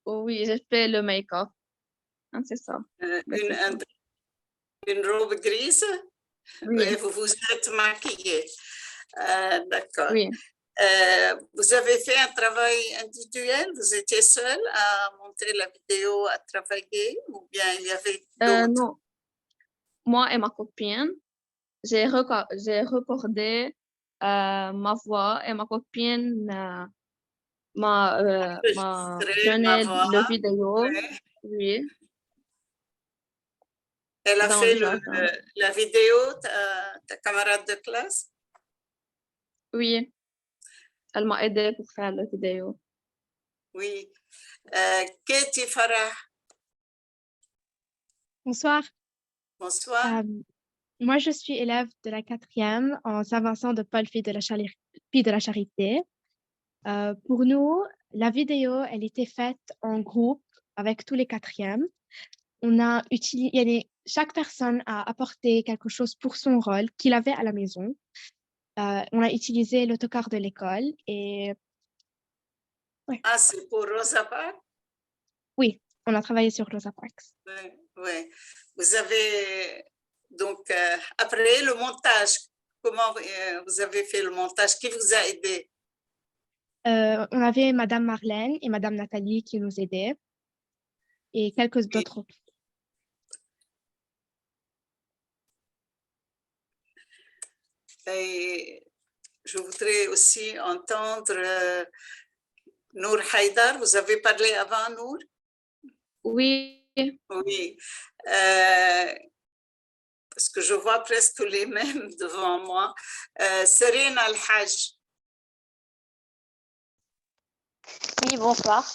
oui, j'ai fait le make-up. C'est ça. Une robe grise? Oui. Et vous vous êtes maquillée. D'accord. Oui. Vous avez fait un travail individuel? Vous étiez seule à monter la vidéo, à travailler? Ou bien il y avait d'autres? Non. Moi et ma copine, j'ai recordé ma voix et ma copine m'a donné le vidéo. Oui. Elle a dans fait le jardin. la vidéo, ta camarade de classe? Oui, elle m'a aidé pour faire la vidéo. Oui. Katie Farah, Bonsoir. bonsoir. Moi, je suis élève de la 4e en Saint-Vincent de Paul, Fille de la Charité. Pour nous, la vidéo, elle était faite en groupe avec tous les 4e. Chaque personne a apporté quelque chose pour son rôle qu'il avait à la maison. On a utilisé l'autocar de l'école et Ah, c'est pour Rosa Parks? oui, on a travaillé sur Rosa Parks. Oui, oui. Vous avez donc après le montage, comment vous avez fait le montage? Qui vous a aidé? On avait Madame Marlène et Madame Nathalie qui nous aidaient et quelques d'autres. Et je voudrais aussi entendre Nour Haïdar. Vous avez parlé avant, Nour? Oui. Oui. Parce que je vois presque les mêmes devant moi. Serena Al-Hajj. Oui, bonsoir.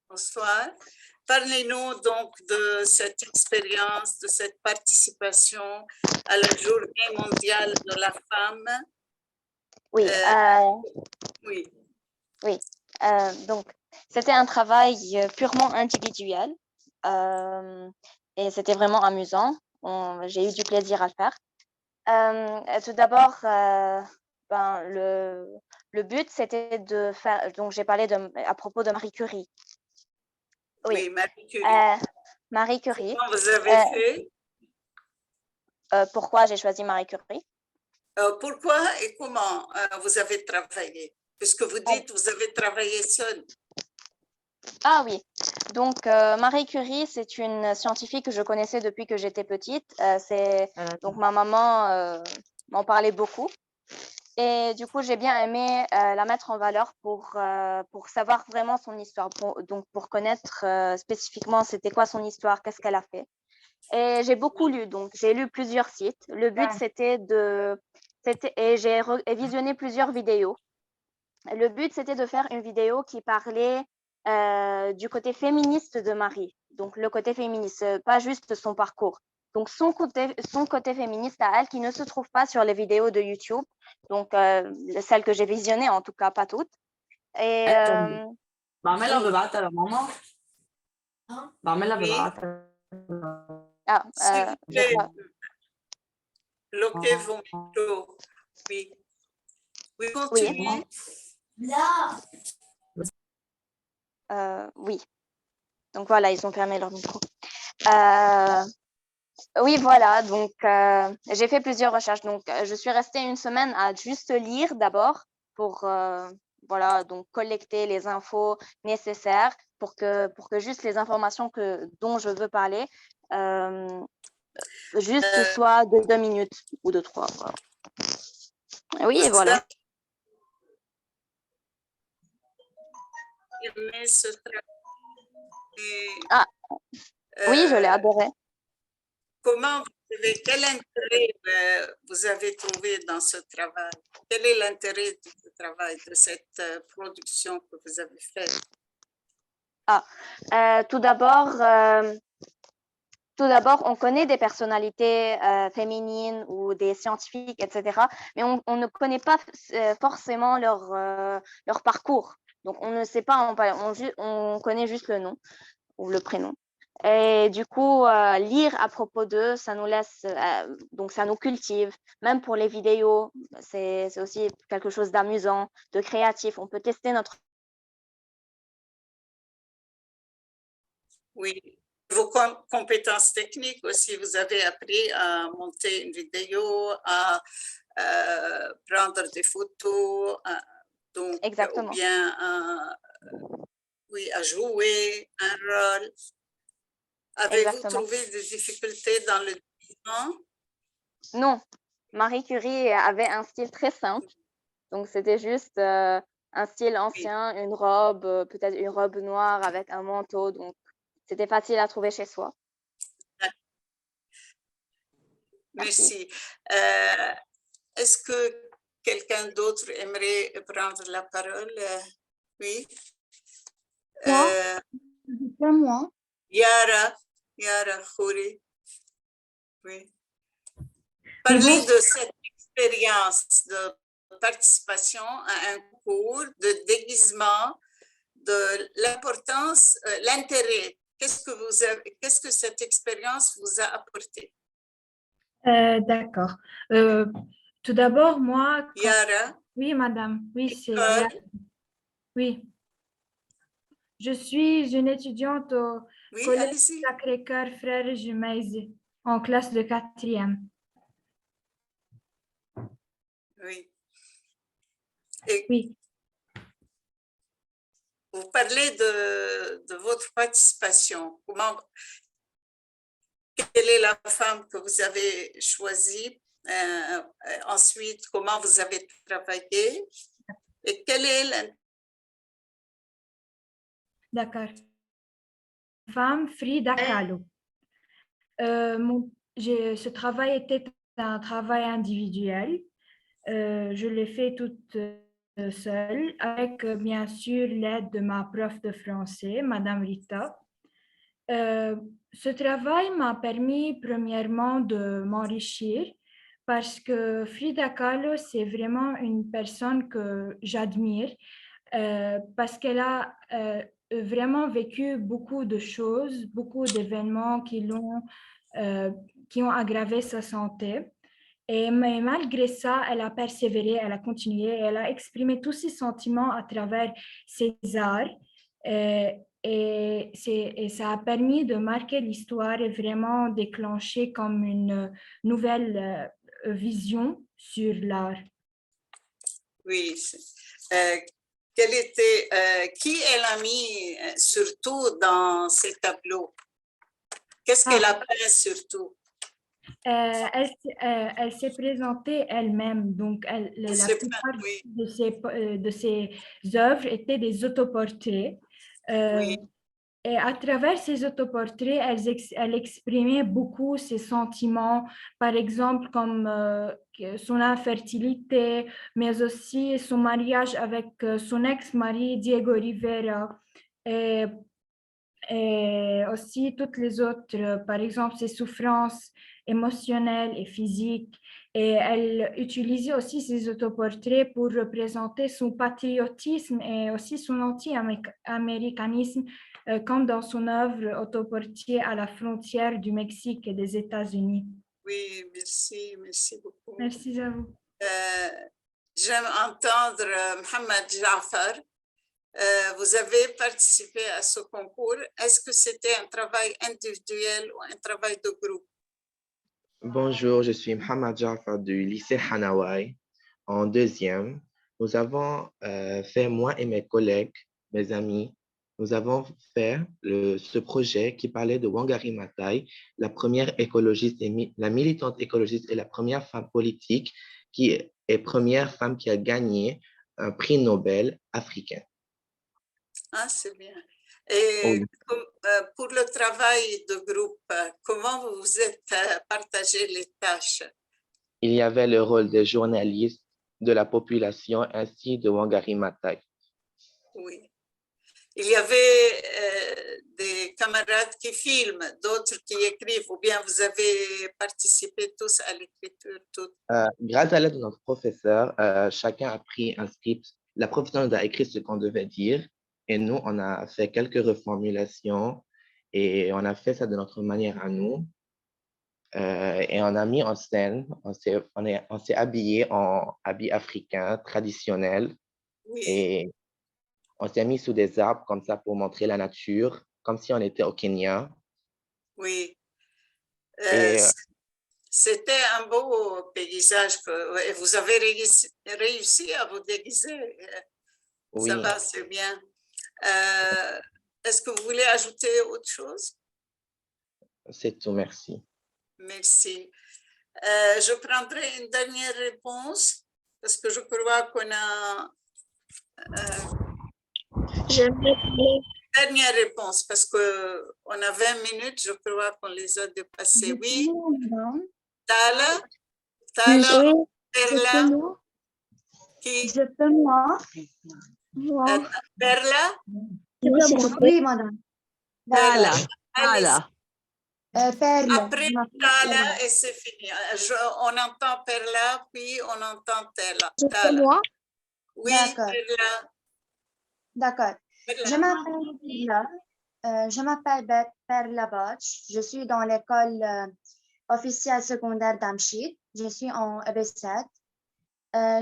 Bonsoir. Parlez-nous donc de cette expérience, de cette participation à la Journée mondiale de la femme. Oui, oui. Oui. Donc, c'était un travail purement individuel et c'était vraiment amusant. J'ai eu du plaisir à le faire. Tout d'abord, le but, c'était de faire. Donc, j'ai parlé à propos de Marie Curie. Oui, Marie Curie. Marie Curie. Comment vous avez fait? Pourquoi j'ai choisi Marie Curie? Pourquoi et comment vous avez travaillé? Puisque vous dites que vous avez travaillé seule. Ah oui, donc Marie Curie, c'est une scientifique que je connaissais depuis que j'étais petite. Donc ma maman m'en parlait beaucoup. Et du coup, j'ai bien aimé la mettre en valeur pour savoir vraiment son histoire, pour connaître spécifiquement c'était quoi son histoire, qu'est-ce qu'elle a fait. Et j'ai beaucoup lu, donc j'ai lu plusieurs sites. Le but, et j'ai visionné plusieurs vidéos. Le but, c'était de faire une vidéo qui parlait du côté féministe de Marie. Donc, le côté féministe, pas juste son parcours. Donc, son côté féministe à elle qui ne se trouve pas sur les vidéos de YouTube. Donc, celles que j'ai visionnées, en tout cas, pas toutes. Et بعملها ببعتها لماما بعملها ببعتها S'il vous plaît, bloquez vos micros. Oui. Oui, continuez. Oui. Donc voilà, ils ont fermé leur micro. Oui, voilà. Donc j'ai fait plusieurs recherches. Donc je suis restée une semaine à juste lire d'abord pour voilà, donc collecter les infos nécessaires pour que juste les informations dont je veux parler juste soit de 2 minutes ou de 3. Voilà. Oui, et voilà. Aimé ce travail. Ah, oui, je l'ai adoré. Quel intérêt vous avez trouvé dans ce travail? Quel est l'intérêt de ce travail, de cette production que vous avez faite? Tout d'abord, on connaît des personnalités féminines ou des scientifiques, etc. Mais on ne connaît pas forcément leur parcours. Donc, on ne sait pas, on connaît juste le nom ou le prénom. Et du coup, lire à propos d'eux, ça nous laisse, donc ça nous cultive. Même pour les vidéos, c'est aussi quelque chose d'amusant, de créatif. On peut tester notre... Oui. Vos compétences techniques aussi, vous avez appris à monter une vidéo, à prendre des photos, donc, Exactement. ou bien à jouer un rôle. Avez-vous trouvé des difficultés dans le déguisement? Non, Marie Curie avait un style très simple. Donc, c'était juste un style ancien, une robe, peut-être une robe noire avec un manteau. Donc, c'était facile à trouver chez soi. Merci. Est-ce que quelqu'un d'autre aimerait prendre la parole? Oui. Moi. Yara Khouri. Oui. Parlez de cette expérience de participation à un cours de déguisement, de l'importance, l'intérêt. Qu'est-ce que cette expérience vous a apporté? D'accord. Tout d'abord, moi... Yara? Oui, madame. Oui, c'est... Oui. Je suis une étudiante au Collège Sacré-Cœur Frères Jumeizé, en classe de 4e. Oui. Et oui. Vous parlez de votre participation. Quelle est la femme que vous avez choisie? Ensuite, comment vous avez travaillé? Et quelle est D'accord. Femme Frida Kahlo. Ce travail était un travail individuel. Je l'ai fait toute seule, avec bien sûr l'aide de ma prof de français, Madame Rita. Ce travail m'a permis premièrement de m'enrichir parce que Frida Kahlo, c'est vraiment une personne que j'admire parce qu'elle a vraiment vécu beaucoup de choses, beaucoup d'événements qui ont aggravé sa santé. Mais malgré ça, elle a persévéré, elle a continué, elle a exprimé tous ses sentiments à travers ses arts. Et ça a permis de marquer l'histoire et vraiment déclencher comme une nouvelle vision sur l'art. Oui. Qui elle a mis surtout dans ces tableaux? Qu'est-ce qu'elle a peint surtout? Elle s'est présentée elle-même, donc la plupart de ses œuvres étaient des autoportraits. Et à travers ces autoportraits, elle exprimait beaucoup ses sentiments, par exemple comme son infertilité, mais aussi son mariage avec son ex-mari Diego Rivera. Et aussi toutes les autres, par exemple ses souffrances émotionnelles et physiques. Et elle utilisait aussi ses autoportraits pour représenter son patriotisme et aussi son anti-américanisme, comme dans son œuvre Autoportrait à la frontière du Mexique et des États-Unis. Oui, merci beaucoup. Merci à vous. J'aime entendre Mohamed Jafar. Vous avez participé à ce concours. Est-ce que c'était un travail individuel ou un travail de groupe? Bonjour, je suis Mohamed Jafar du lycée Hanaway en 2e. Nous avons fait, moi et mes collègues, mes amis, nous avons fait ce projet qui parlait de Wangari Maathai, la première écologiste, la militante écologiste et la première femme politique première femme qui a gagné un prix Nobel africain. Ah, c'est bien. Et pour le travail de groupe, comment vous vous êtes partagé les tâches? Il y avait le rôle des journalistes, de la population ainsi de Wangari Maathai. Oui. Il y avait des camarades qui filment, d'autres qui écrivent, ou bien vous avez participé tous à l'écriture? Grâce à l'aide de notre professeur, chacun a pris un script. La professeure nous a écrit ce qu'on devait dire. Et nous, on a fait quelques reformulations et on a fait ça de notre manière à nous. Et on a mis en scène, on s'est habillé en habits africains traditionnels. Oui. Et on s'est mis sous des arbres comme ça pour montrer la nature, comme si on était au Kenya. Oui. C'était un beau paysage et vous avez réussi à vous déguiser. Oui. Ça va, c'est bien. Est-ce que vous voulez ajouter autre chose? C'est tout, merci. Merci. Je prendrai une dernière réponse parce que je crois qu'on a... Dernière réponse parce qu'on a 20 minutes, je crois qu'on les a dépassées. Oui. Tala, Oui, Tala, je Perla, peux moi. qui? Je peux moi. Moi. Perla? Oui, s'il vous plaît. Oui, madame. Perla. Tala. Perle. Après Tala, et c'est fini. On entend Perla, puis on entend Tala. Je peux Tala. moi. Oui, D'accord. Perla. D'accord. Perla. Je m'appelle Perla Bach. Je suis dans l'école officielle secondaire d'Amchit. Je suis en EB7.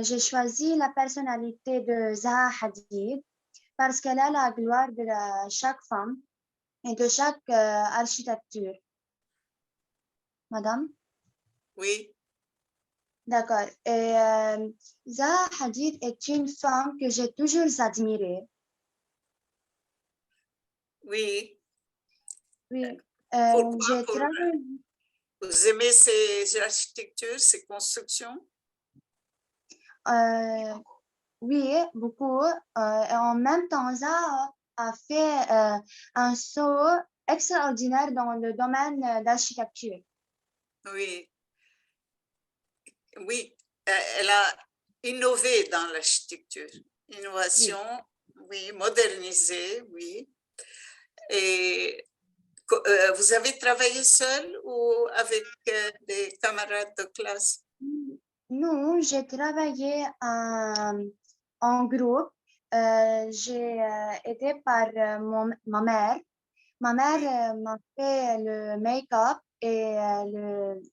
J'ai choisi la personnalité de Zaha Hadid parce qu'elle a la gloire de chaque femme et de chaque architecture. Madame? Oui. D'accord. Et Zaha Hadid est une femme que j'ai toujours admirée. Oui. Oui. Pourquoi? Vous aimez ces architectures, ces constructions? Oui, beaucoup. Et en même temps, Zaha a fait un saut extraordinaire dans le domaine d'architecture. Oui. Oui, elle a innové dans l'architecture. Innovation, oui, modernisé, oui. Et vous avez travaillé seul ou avec des camarades de classe? Non, j'ai travaillé en groupe. J'ai aidé par ma mère. Ma mère m'a fait le make-up et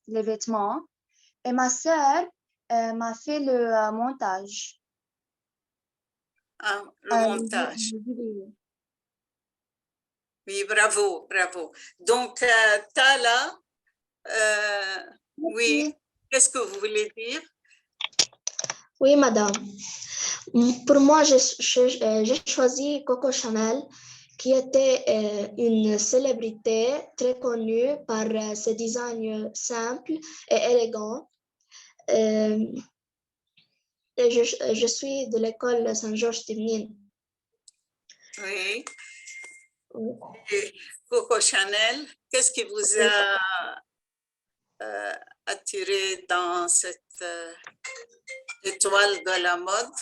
les vêtements. Et ma sœur m'a fait le montage. Ah, le montage. Oui, bravo, bravo. Donc, Tala, oui, qu'est-ce que vous voulez dire? Oui, madame. Pour moi, j'ai choisi Coco Chanel, qui était une célébrité très connue par ses designs simples et élégants. Et je suis de l'école Saint-Georges Timnine. Oui. Et Coco Chanel, qu'est-ce qui vous a attiré dans cette étoile de la mode?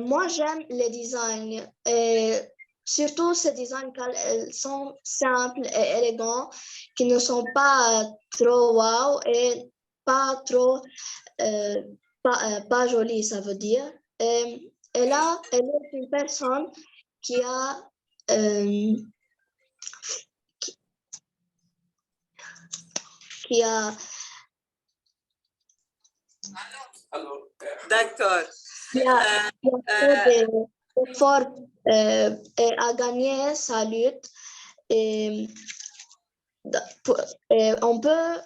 Moi, j'aime les designs, et surtout ces designs quand elles sont simples et élégants, qui ne sont pas trop wow et pas trop pas jolies, ça veut dire. Et là, elle est une personne qui a D'accord. Qui a fait des efforts et a gagné sa lutte. Et on peut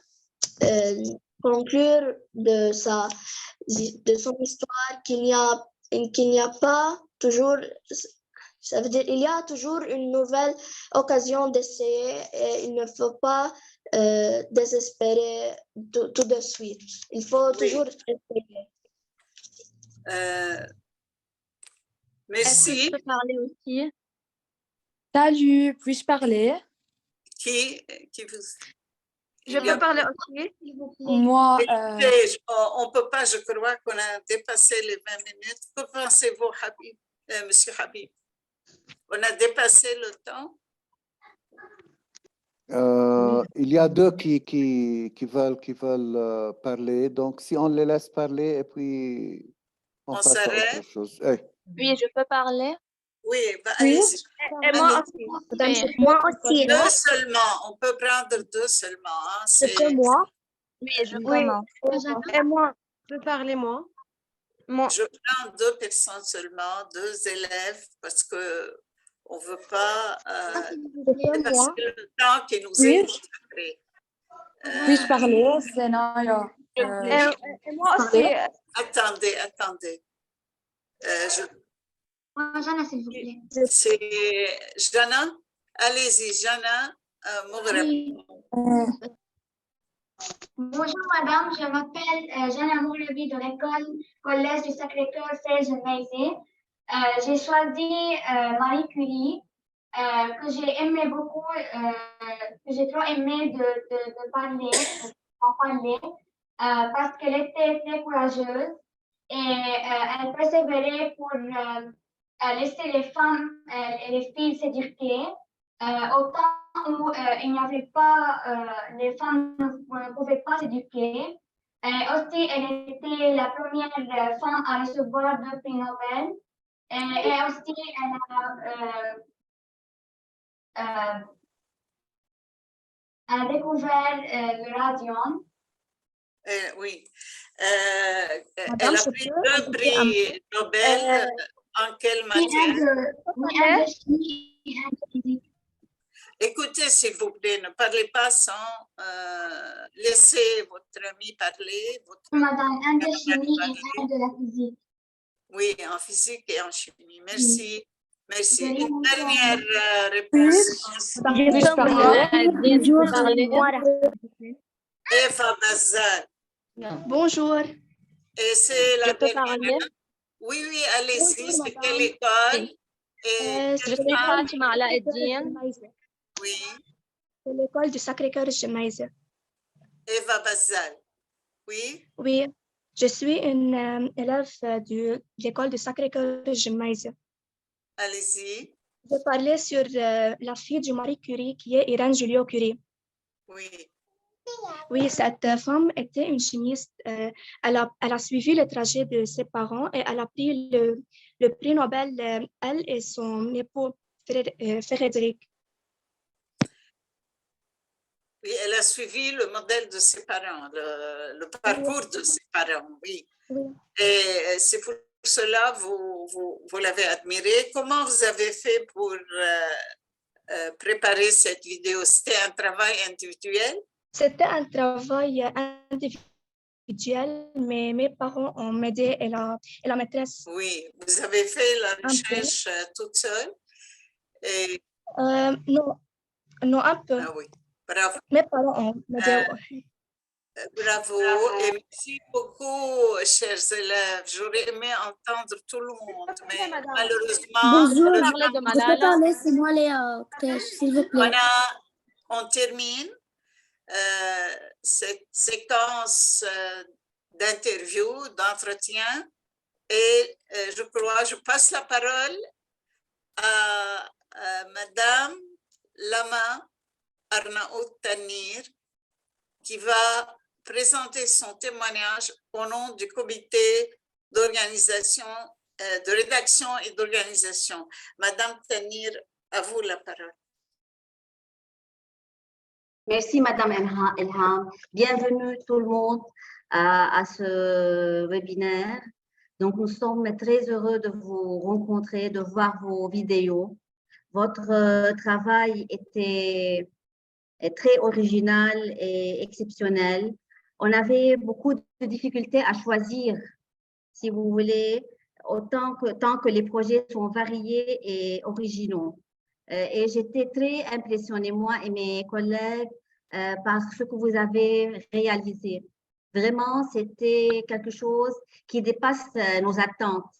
conclure de son histoire qu'il n'y a pas toujours, ça veut dire il y a toujours une nouvelle occasion d'essayer et il ne faut pas désespérer tout de suite. Il faut toujours essayer. Merci. Est-ce que je peux parler aussi? Salut, puis-je parler? Qui vous... Je peux parler aussi? Moi, on ne peut pas, je crois qu'on a dépassé les 20 minutes. Que pensez-vous, Habib, Monsieur Habib? On a dépassé le temps? Il y a deux qui veulent parler. Donc, si on les laisse parler et puis on passe à autre chose. Hey. Oui, je peux parler? Oui, bah, oui. allez-y. Et moi aussi. Moi aussi. Deux seulement. On peut prendre deux seulement. Hein. C'est moi? Oui, je commence. Et moi, je peux parler moi? Je prends deux personnes seulement, deux élèves, parce que on ne veut pas dépasser le temps qui nous est consacré. Puis-je parler, Senaya? Et moi aussi. Attendez. Jana, s'il vous plaît. C'est Jana. Allez-y, Jana Mougrebi. Bonjour madame, je m'appelle Jana Mougrebi de l'école collège du Sacré-Cœur Serge Meizé. J'ai choisi Marie Curie que j'ai aimé beaucoup, que j'ai trop aimé de parler, en parler, parce qu'elle était très courageuse et elle persévérait pour laisser les femmes et les filles s'éduquer. Au temps où il n'y avait pas, les femmes ne pouvaient pas s'éduquer. Aussi, elle était la première femme à recevoir 2 prix Nobel. Et aussi, elle a découvert le radium. Oui. Madame, Elle a je pris peux 2 prix Nobel en quelle matière? Un de chimie et un de physique. Écoutez, s'il vous plaît, ne parlez pas sans laisser votre ami parler. Madame, un de chimie et un de la physique. Oui, en physique et en chimie. Merci. Merci. De Une rien. dernière réponse. Eva Bazal. Bonjour. Et c'est la Je peux dernière. parler? Oui, oui, allez-y. Bonjour, C'est madame. quelle école? Et Je suis Fatima Alaeddin. Oui, C'est l'école du Sacré-Cœur de Jemaïse. Eva Bazal. Oui, Oui, je suis une élève de l'école du Sacré-Cœur de Jemaïse. allez-y. Je parlais sur la fille de Marie Curie qui est Irène Joliot-Curie. Oui. Oui, cette femme était une chimiste. Elle a suivi le trajet de ses parents et elle a pris le prix Nobel, elle et son époux Frédéric. Oui, elle a suivi le modèle de ses parents, le parcours de ses parents, oui. Oui. Et c'est pour cela vous l'avez admiré. Comment vous avez fait pour préparer cette vidéo? C'était un travail individuel? C'était un travail individuel, mais mes parents ont m'aidé et la maîtresse. Oui, vous avez fait la recherche toute seule? Et... Non, non, un peu. Ah oui, bravo. Mes parents ont m'aidé. Bravo et merci beaucoup, chers élèves. J'aurais aimé entendre tout le monde, mais malheureusement, Bonjour, je peux parler, c'est moi Léa, s'il vous plaît. on termine cette séquence d'interview, d'entretien, et je passe la parole à Madame Lama Arnaout Tanir, qui va présenter son témoignage au nom du comité d'organisation, de rédaction et d'organisation. Madame Tanir, à vous la parole. Merci, Madame Elham. Bienvenue tout le monde à ce webinaire. Donc, nous sommes très heureux de vous rencontrer, de voir vos vidéos. Votre travail est très original et exceptionnel. On avait beaucoup de difficultés à choisir, si vous voulez, tant que les projets sont variés et originaux. Et j'étais très impressionnée, moi et mes collègues, par ce que vous avez réalisé. Vraiment, c'était quelque chose qui dépasse nos attentes.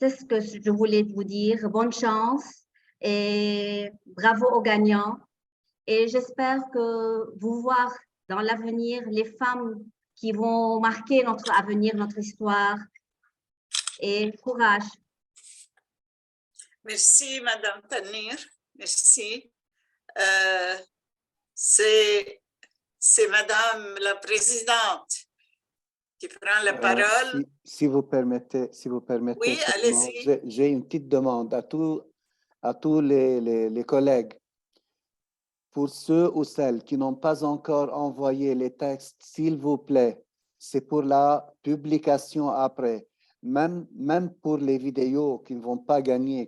C'est ce que je voulais vous dire. Bonne chance et bravo aux gagnants. Et j'espère que vous voir dans l'avenir les femmes qui vont marquer notre avenir, notre histoire. Et courage. Merci, Madame Tanir. Merci. C'est Madame la Présidente qui prend la parole. Si vous permettez, oui, allez-y. J'ai une petite demande à tous les collègues. Pour ceux ou celles qui n'ont pas encore envoyé les textes, s'il vous plaît, c'est pour la publication après. Même pour les vidéos qui n'ont pas gagné,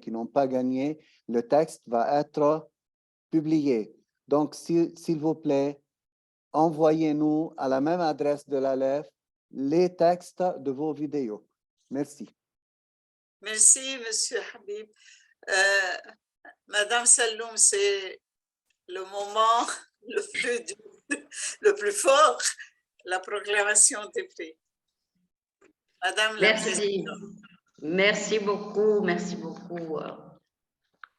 le texte va être publié. Donc, s'il vous plaît, envoyez-nous à la même adresse de l'ALEF les textes de vos vidéos. Merci. Merci, Monsieur Habib. Madame Saloum, c'est le moment le plus fort, la proclamation des prix. Madame la Présidente. Merci beaucoup,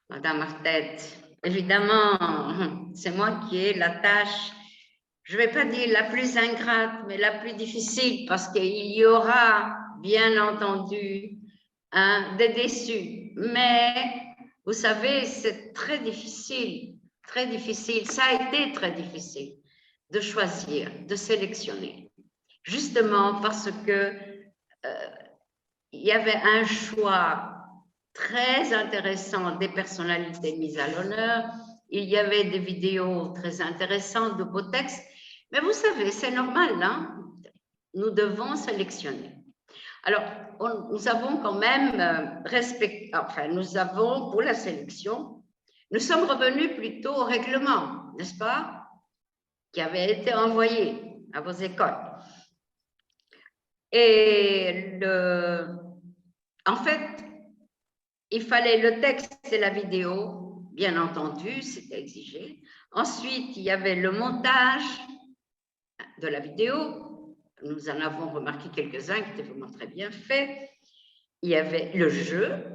Madame Artet. Évidemment, c'est moi qui ai la tâche, je ne vais pas dire la plus ingrate, mais la plus difficile, parce qu'il y aura, bien entendu, des déçus. Mais, vous savez, c'est très difficile, ça a été très difficile de choisir, de sélectionner, justement parce que il y avait un choix très intéressant des personnalités mises à l'honneur, il y avait des vidéos très intéressantes, de beaux textes, mais vous savez, c'est normal, hein? Nous devons sélectionner. Alors, nous avons quand même nous avons, pour la sélection, nous sommes revenus plutôt au règlement, n'est-ce pas, qui avait été envoyé à vos écoles. Et en fait, il fallait le texte et la vidéo, bien entendu, c'était exigé. Ensuite, il y avait le montage de la vidéo. Nous en avons remarqué quelques-uns qui étaient vraiment très bien faits. Il y avait le jeu,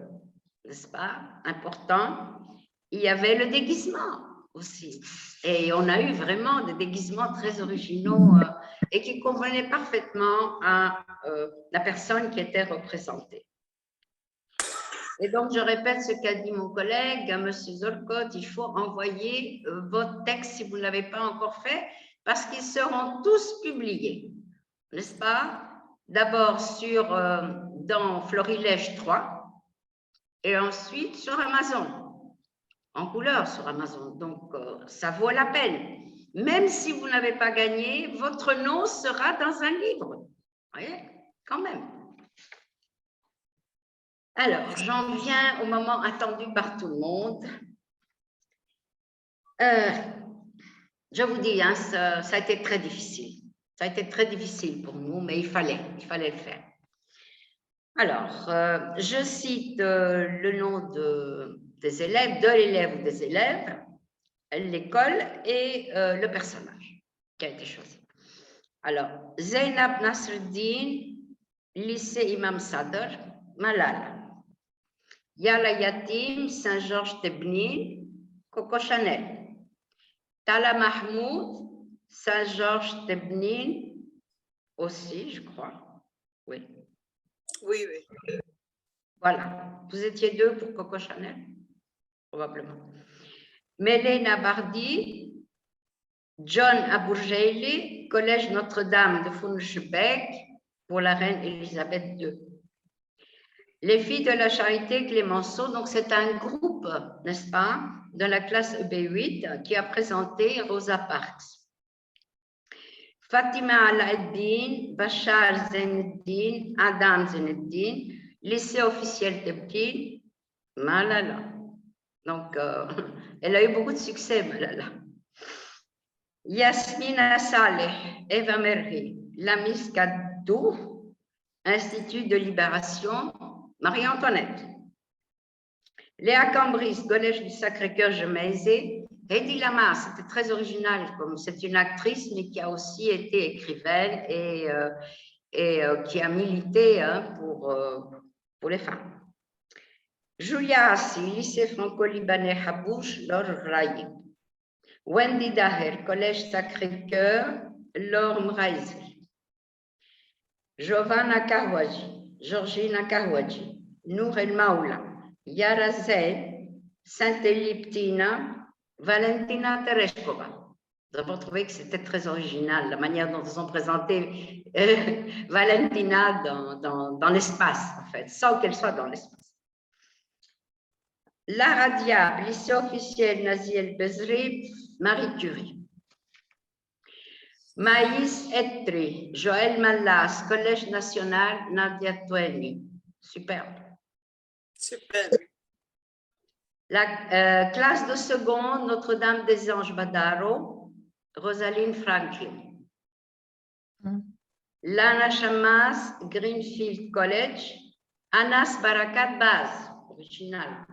n'est-ce pas, important. Il y avait le déguisement aussi. Et on a eu vraiment des déguisements très originaux et qui convenaient parfaitement à la personne qui était représentée. Et donc, je répète ce qu'a dit mon collègue, M. Zolkot, il faut envoyer votre texte si vous ne l'avez pas encore fait, parce qu'ils seront tous publiés, n'est-ce pas? D'abord dans Florilège 3 et ensuite sur Amazon, en couleur sur Amazon. Donc, ça vaut la peine. Même si vous n'avez pas gagné, votre nom sera dans un livre. Vous voyez, quand même. Alors, j'en viens au moment attendu par tout le monde. Je vous dis, hein, ça a été très difficile. Ça a été très difficile pour nous, mais il fallait le faire. Alors, je cite le nom des élèves, de l'élève ou des élèves, l'école et le personnage qui a été choisi. Alors, Zainab Nasreddin, lycée Imam Sadr, Malala. Yala Yatim, Saint-Georges Tebnin, Coco Chanel. Tala Mahmoud, Saint-Georges Tebnin, aussi, je crois. Oui. Oui, oui. Voilà. Vous étiez deux pour Coco Chanel, probablement. Mélena Bardi, John Abourgeili, Collège Notre-Dame de Founchebek pour la reine Elisabeth II. Les filles de la Charité Clémenceau, donc c'est un groupe, n'est-ce pas, de la classe EB8 qui a présenté Rosa Parks. Fatima Alaeddin, Bachar Zaineddin, Adam Zaineddin, lycée officiel Tebkin, Malala. Donc, elle a eu beaucoup de succès, Malala. Yasmina Saleh, Eva Merhi, la Miss Kadou, Institut de Libération, Marie-Antoinette. Léa Cambris, Collège du Sacré-Cœur, Jemaisé. Heidi Lamar, c'était très original, comme c'est une actrice, mais qui a aussi été écrivaine et qui a milité pour les femmes. Julia Assi, lycée franco-libanais Habouch, Laure Raï. Wendy Daher, Collège Sacré-Cœur, Laure Mraïzi. Giovanna Kahwaji, Georgina Kahwaji, Nour El Maoula, Yara Zaid, Sainte-Liptina, Valentina Tereshkova. Nous avons trouvé que c'était très original, la manière dont ils ont présenté Valentina dans l'espace, en fait, sans qu'elle soit dans l'espace. Lara Diab, lycée officiel Nazi El Bezri, Marie Curie. Maïs Etri, Joël Mallas, Collège national Nadia Toueni. Superbe. Super. La classe de seconde, Notre-Dame des Anges Badaro, Rosaline Franklin. Lana Shamas, Greenfield College, Anas Barakat Baz, original.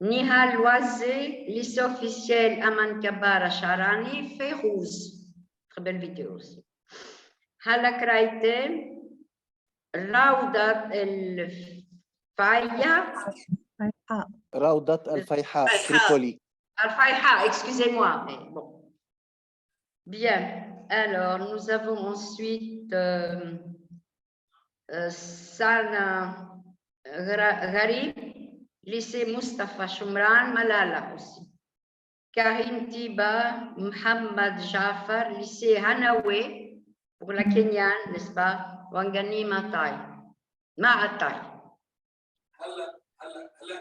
Nihal Loisé, lycée officiel Aman Kabara Sharani, Feyrouz. Très belle vidéo aussi. Hala Kraite, Rawdat El Faya. Rawdat Al Fayha, Tripoli. Al Fayha, excusez-moi. Mais bon. Bien. Alors, nous avons ensuite Sana Gharib, lycée Mustafa Shumran, Malala aussi. Karim Tiba, Mohamed Jafar, lycée Hanawe, pour la Kenyane, n'est-ce pas? Wangani Maatai.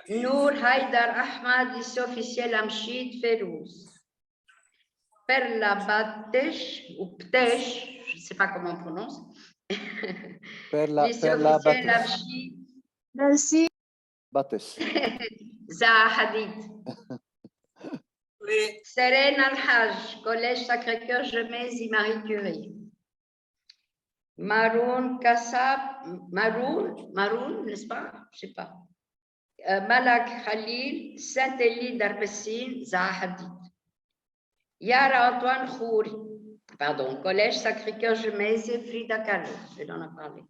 Nour Haïdar Ahmad, lycée officiel Amchid Férouz. Perla Batesh, ou Ptesh, je ne sais pas comment on prononce. Perla officiel Batesh. Amchid. Merci. Batesh. Zaha Hadid. Serena Al-Hajj, Collège Sacré-Cœur, Gemèse, Marie Curie. Maroun Kassab, Maroun, n'est-ce pas? Je ne sais pas. Malak Khalil, Saint-Élie d'Arbessine, Zaha Hadid. Yara Antoine Khouri, pardon, Collège Sacré-Cœur, Gemèse, Frida Kahlo, je l'en ai parlé.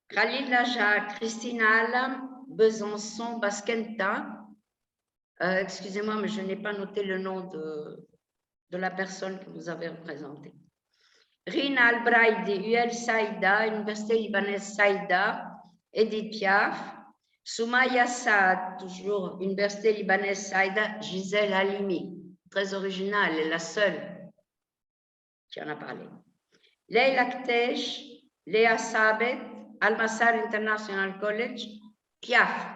Khalid Lajar, Christina Alam, Besançon, Baskenta. Excusez-moi, mais je n'ai pas noté le nom de la personne que vous avez représentée. Rina Albraïdi, UL Saïda, Université libanaise Saïda, Edith Piaf. Soumaya Saad, toujours Université libanaise Saïda, Gisèle Halimi. Très originale, elle est la seule qui en a parlé. Leila Ktesh, Léa Sabet, Al-Massar International College, Piaf.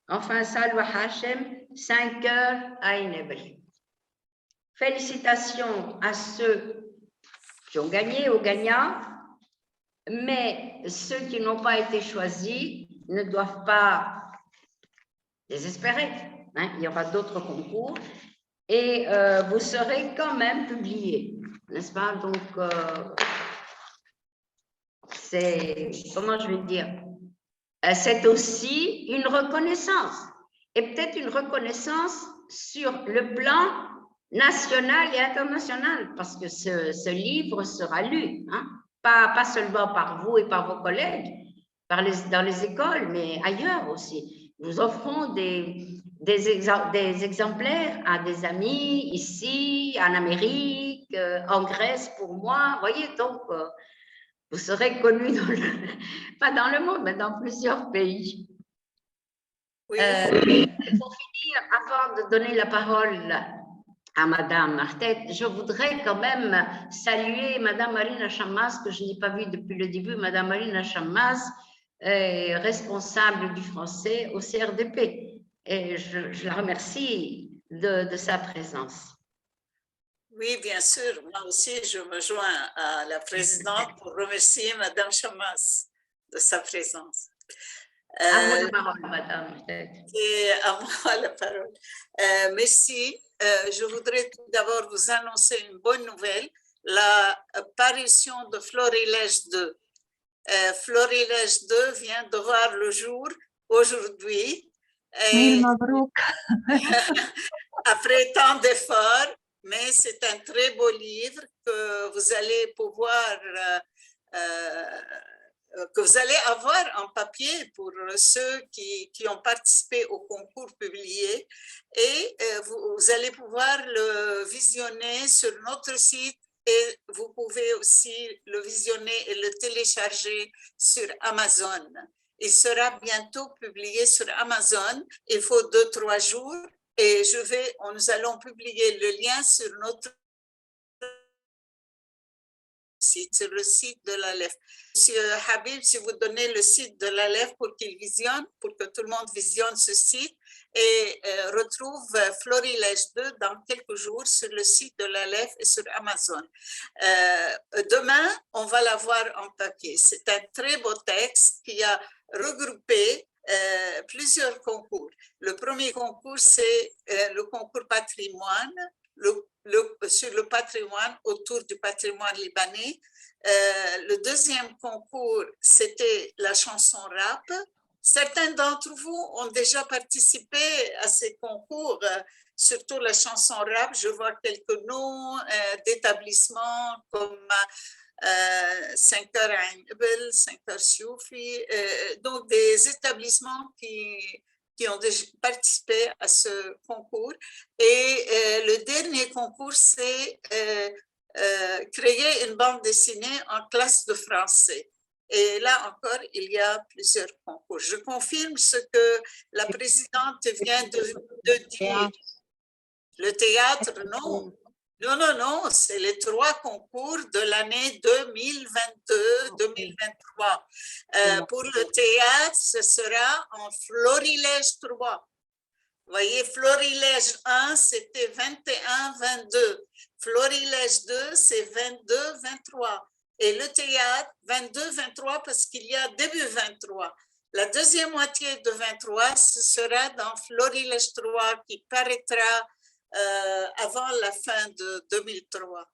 Enfin, Salwa Hachem, 5 heures à Inebri. Félicitations à ceux qui ont gagné, aux gagnants, mais ceux qui n'ont pas été choisis ne doivent pas désespérer. Hein, il y aura d'autres concours et vous serez quand même publiés, n'est-ce pas? Donc, c'est, comment je vais dire, c'est aussi une reconnaissance, et peut-être une reconnaissance sur le plan national et international, parce que ce livre sera lu, hein? Pas seulement par vous et par vos collègues, dans les écoles, mais ailleurs aussi. Nous offrons des exemplaires à des amis ici, en Amérique, en Grèce pour moi. Vous voyez, donc, vous serez connus pas dans le monde, mais dans plusieurs pays. Oui. Pour finir, avant de donner la parole à Madame Martet, je voudrais quand même saluer Madame Marina Chammas, que je n'ai pas vue depuis le début. Madame Marina Chammas, responsable du français au CRDP. Et je la remercie de sa présence. Oui, bien sûr. Moi aussi, je me joins à la présidente pour remercier Madame Chammas de sa présence. À vous la parole, Madame. Et à moi la parole. Merci. Je voudrais tout d'abord vous annoncer une bonne nouvelle, la parution de Florilège 2. Florilège 2 vient de voir le jour aujourd'hui. Après tant d'efforts, mais c'est un très beau livre que vous allez pouvoir, que vous allez avoir en papier pour ceux qui ont participé au concours publié, et vous allez pouvoir le visionner sur notre site, et vous pouvez aussi le visionner et le télécharger sur Amazon. Il sera bientôt publié sur Amazon. Il faut 2-3 jours. Et nous allons publier le lien sur notre site, sur le site de l'ALEF. Monsieur Habib, si vous donnez le site de l'ALEF pour qu'il visionne, pour que tout le monde visionne ce site et retrouve Florilège 2 dans quelques jours sur le site de l'ALEF et sur Amazon. Demain, on va l'avoir en papier. C'est un très beau texte qui a regroupé plusieurs concours. Le premier concours, c'est le concours patrimoine, sur le patrimoine, autour du patrimoine libanais. Le deuxième concours, c'était la chanson rap. Certains d'entre vous ont déjà participé à ces concours, surtout la chanson rap. Je vois quelques noms d'établissements comme 5 heures à Ibel, 5 heures Sioufi, donc des établissements qui ont déjà participé à ce concours. Et le dernier concours, c'est créer une bande dessinée en classe de français. Et là encore, il y a plusieurs concours. Je confirme ce que la présidente vient de dire. Le théâtre, non. Non, c'est les 3 concours de l'année 2022-2023. Pour le théâtre, ce sera en Florilège 3. Vous voyez, Florilège 1, c'était 21-22. Florilège 2, c'est 22-23. Et le théâtre, 22-23, parce qu'il y a début 23. La deuxième moitié de 23, ce sera dans Florilège 3 qui paraîtra avant la fin de 2003.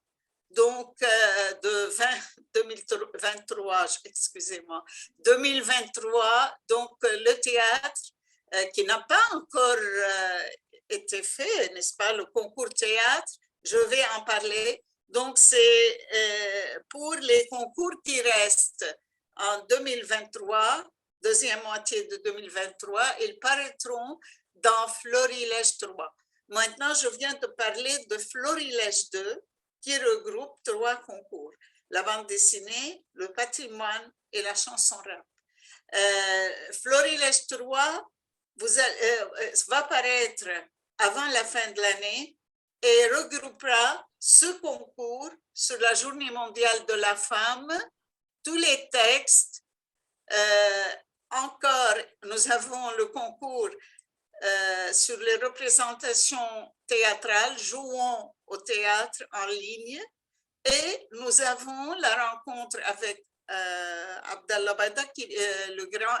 Donc, de 2023, excusez-moi, 2023, donc le théâtre qui n'a pas encore été fait, n'est-ce pas, le concours théâtre, je vais en parler. Donc, c'est pour les concours qui restent en 2023, deuxième moitié de 2023, ils paraîtront dans Florilège 3. Maintenant, je viens de parler de Florilège 2, qui regroupe 3 concours, la bande dessinée, le patrimoine et la chanson rap. Florilège 3 va paraître avant la fin de l'année et regroupera ce concours sur la Journée mondiale de la femme, tous les textes. Encore, nous avons le concours sur les représentations théâtrales, jouons au théâtre en ligne, et nous avons la rencontre avec Abdallah Baïda, le grand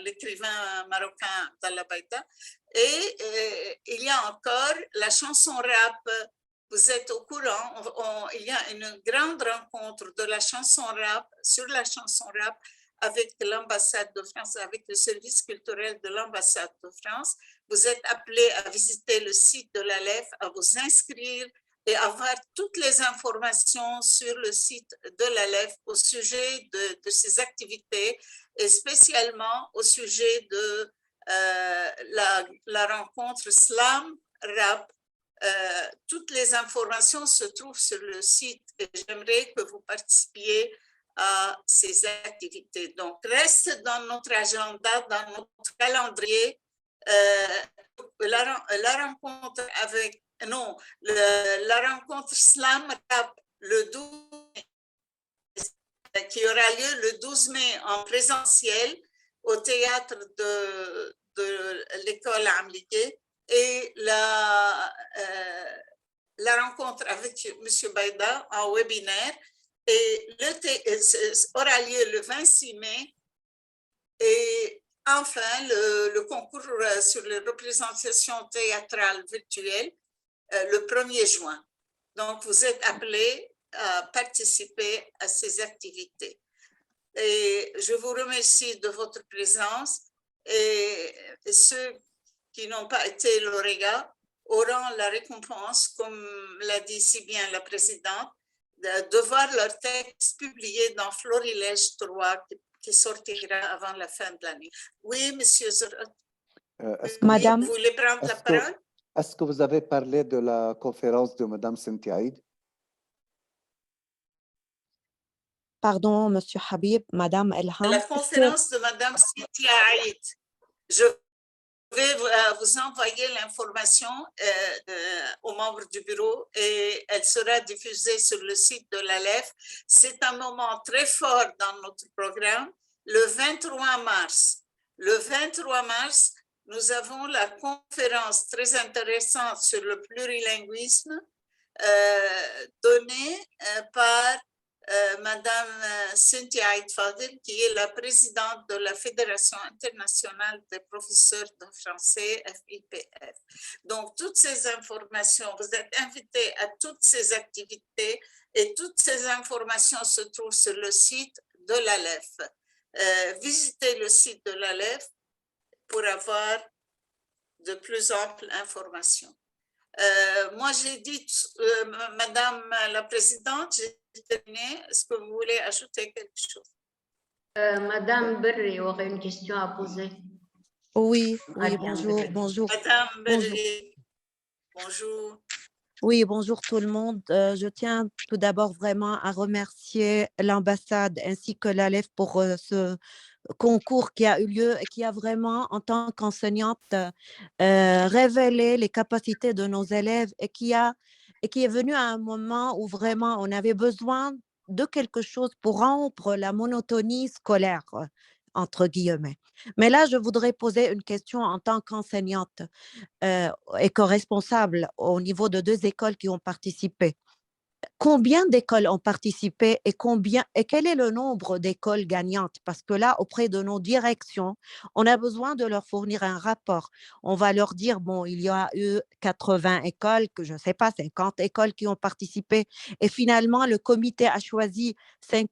l'écrivain marocain Abdallah Baïda, et il y a encore la chanson rap. Vous êtes au courant, il y a une grande rencontre de la chanson rap, sur la chanson rap, avec l'ambassade de France, avec le service culturel de l'ambassade de France. Vous êtes appelés à visiter le site de l'ALEF, à vous inscrire et avoir toutes les informations sur le site de l'ALEF au sujet de ces activités et spécialement au sujet de la rencontre Slam Rap. Toutes les informations se trouvent sur le site et j'aimerais que vous participiez à ces activités. Donc, reste dans notre agenda, dans notre calendrier, la rencontre avec, non, la rencontre Slam Rap le 12 qui aura lieu le 12 mai en présentiel au théâtre de l'école Amliké et la rencontre avec M. Baïda en webinaire. Et aura lieu le 26 mai et enfin le concours sur les représentations théâtrales virtuelles le 1er juin. Donc, vous êtes appelés à participer à ces activités. Et je vous remercie de votre présence et ceux qui n'ont pas été lauréats auront la récompense, comme l'a dit si bien la présidente, de voir leur texte publié dans Florilège 3 qui sortira avant la fin de l'année. Oui, monsieur Zorat. Madame, vous voulez prendre la parole? Est-ce que vous avez parlé de la conférence de Madame Sintiaïd? Pardon, monsieur Habib, Madame Elham. La conférence de Madame Sintiaïd. Je vais vous envoyer l'information aux membres du bureau et elle sera diffusée sur le site de l'ALEF. C'est un moment très fort dans notre programme. Le 23 mars, nous avons la conférence très intéressante sur le plurilinguisme donnée par Madame Cynthia Aïd Fadel, qui est la présidente de la Fédération internationale des professeurs de français, FIPF. Donc, toutes ces informations, vous êtes invités à toutes ces activités et toutes ces informations se trouvent sur le site de l'ALEF. Visitez le site de l'ALEF pour avoir de plus amples informations. Moi, j'ai dit, Madame la Présidente, j'ai terminé. Est-ce que vous voulez ajouter quelque chose? Madame Berry aurait une question à poser. Oui, oui, Madame bonjour, Berry. bonjour. Madame Bonjour. Berry, bonjour. Oui, bonjour tout le monde. Je tiens tout d'abord vraiment à remercier l'ambassade ainsi que l'ALEF pour ce concours qui a eu lieu et qui a vraiment, en tant qu'enseignante, révélé les capacités de nos élèves et qui est venu à un moment où vraiment on avait besoin de quelque chose pour rompre la monotonie scolaire, entre guillemets. Mais là, je voudrais poser une question en tant qu'enseignante et co-responsable au niveau de 2 écoles qui ont participé. Combien d'écoles ont participé et quel est le nombre d'écoles gagnantes? Parce que là, auprès de nos directions, on a besoin de leur fournir un rapport. On va leur dire, bon, il y a eu 80 écoles, que je ne sais pas, 50 écoles qui ont participé. Et finalement, le comité a choisi 20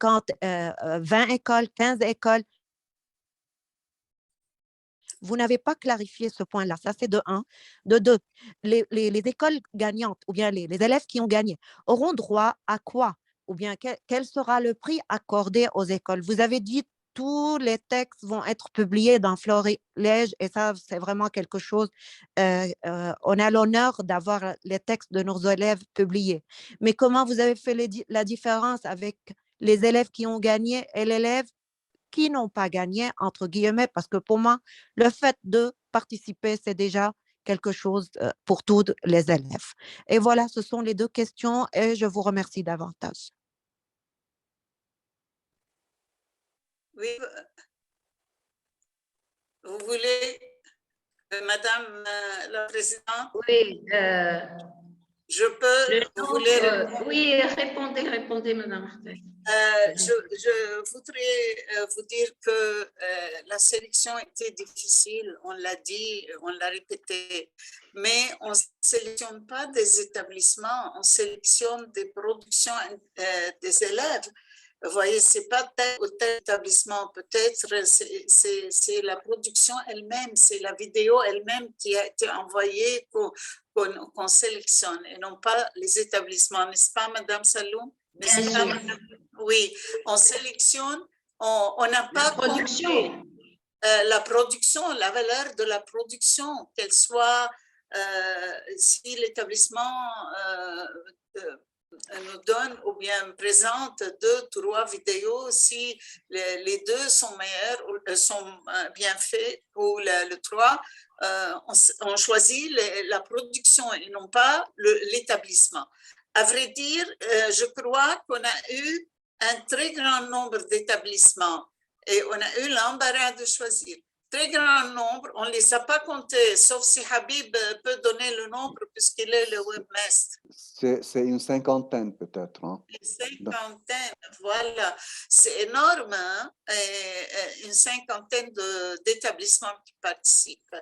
écoles, 15 écoles. Vous n'avez pas clarifié ce point-là. Ça, c'est de 1. De 2, les écoles gagnantes ou bien les élèves qui ont gagné auront droit à quoi? Ou bien quel sera le prix accordé aux écoles? Vous avez dit tous les textes vont être publiés dans Florilège et ça, c'est vraiment quelque chose. On a l'honneur d'avoir les textes de nos élèves publiés. Mais comment vous avez fait la différence avec les élèves qui ont gagné et l'élève qui n'ont pas gagné, entre guillemets, parce que pour moi, le fait de participer, c'est déjà quelque chose pour tous les élèves. Et voilà, ce sont les 2 questions et je vous remercie davantage. Oui, vous voulez, Madame la Présidente? Oui. Je peux, vous voulez répondre? Oui, répondez, Madame. Je voudrais vous dire que la sélection était difficile, on l'a dit, on l'a répété, mais on ne sélectionne pas des établissements, on sélectionne des productions des élèves. Vous voyez, ce n'est pas tel ou tel établissement, peut-être c'est la production elle-même, c'est la vidéo elle-même qui a été envoyée qu'on sélectionne et non pas les établissements, n'est-ce pas, Madame Saloum? Bien sûr. Oui, on sélectionne, on n'a pas compté la production, la valeur de la production, qu'elle soit, si l'établissement nous donne ou bien présente 2, 3 vidéos, si les 2 sont meilleurs ou sont bien faits ou le 3, on choisit la production et non pas l'établissement. À vrai dire, je crois qu'on a eu un très grand nombre d'établissements et on a eu l'embarras de choisir. Très grand nombre, on ne les a pas comptés, sauf si Habib peut donner le nombre puisqu'il est le webmaster. C'est une cinquantaine peut-être. Hein? Une cinquantaine, voilà. C'est énorme, hein? Une cinquantaine d'établissements qui participent.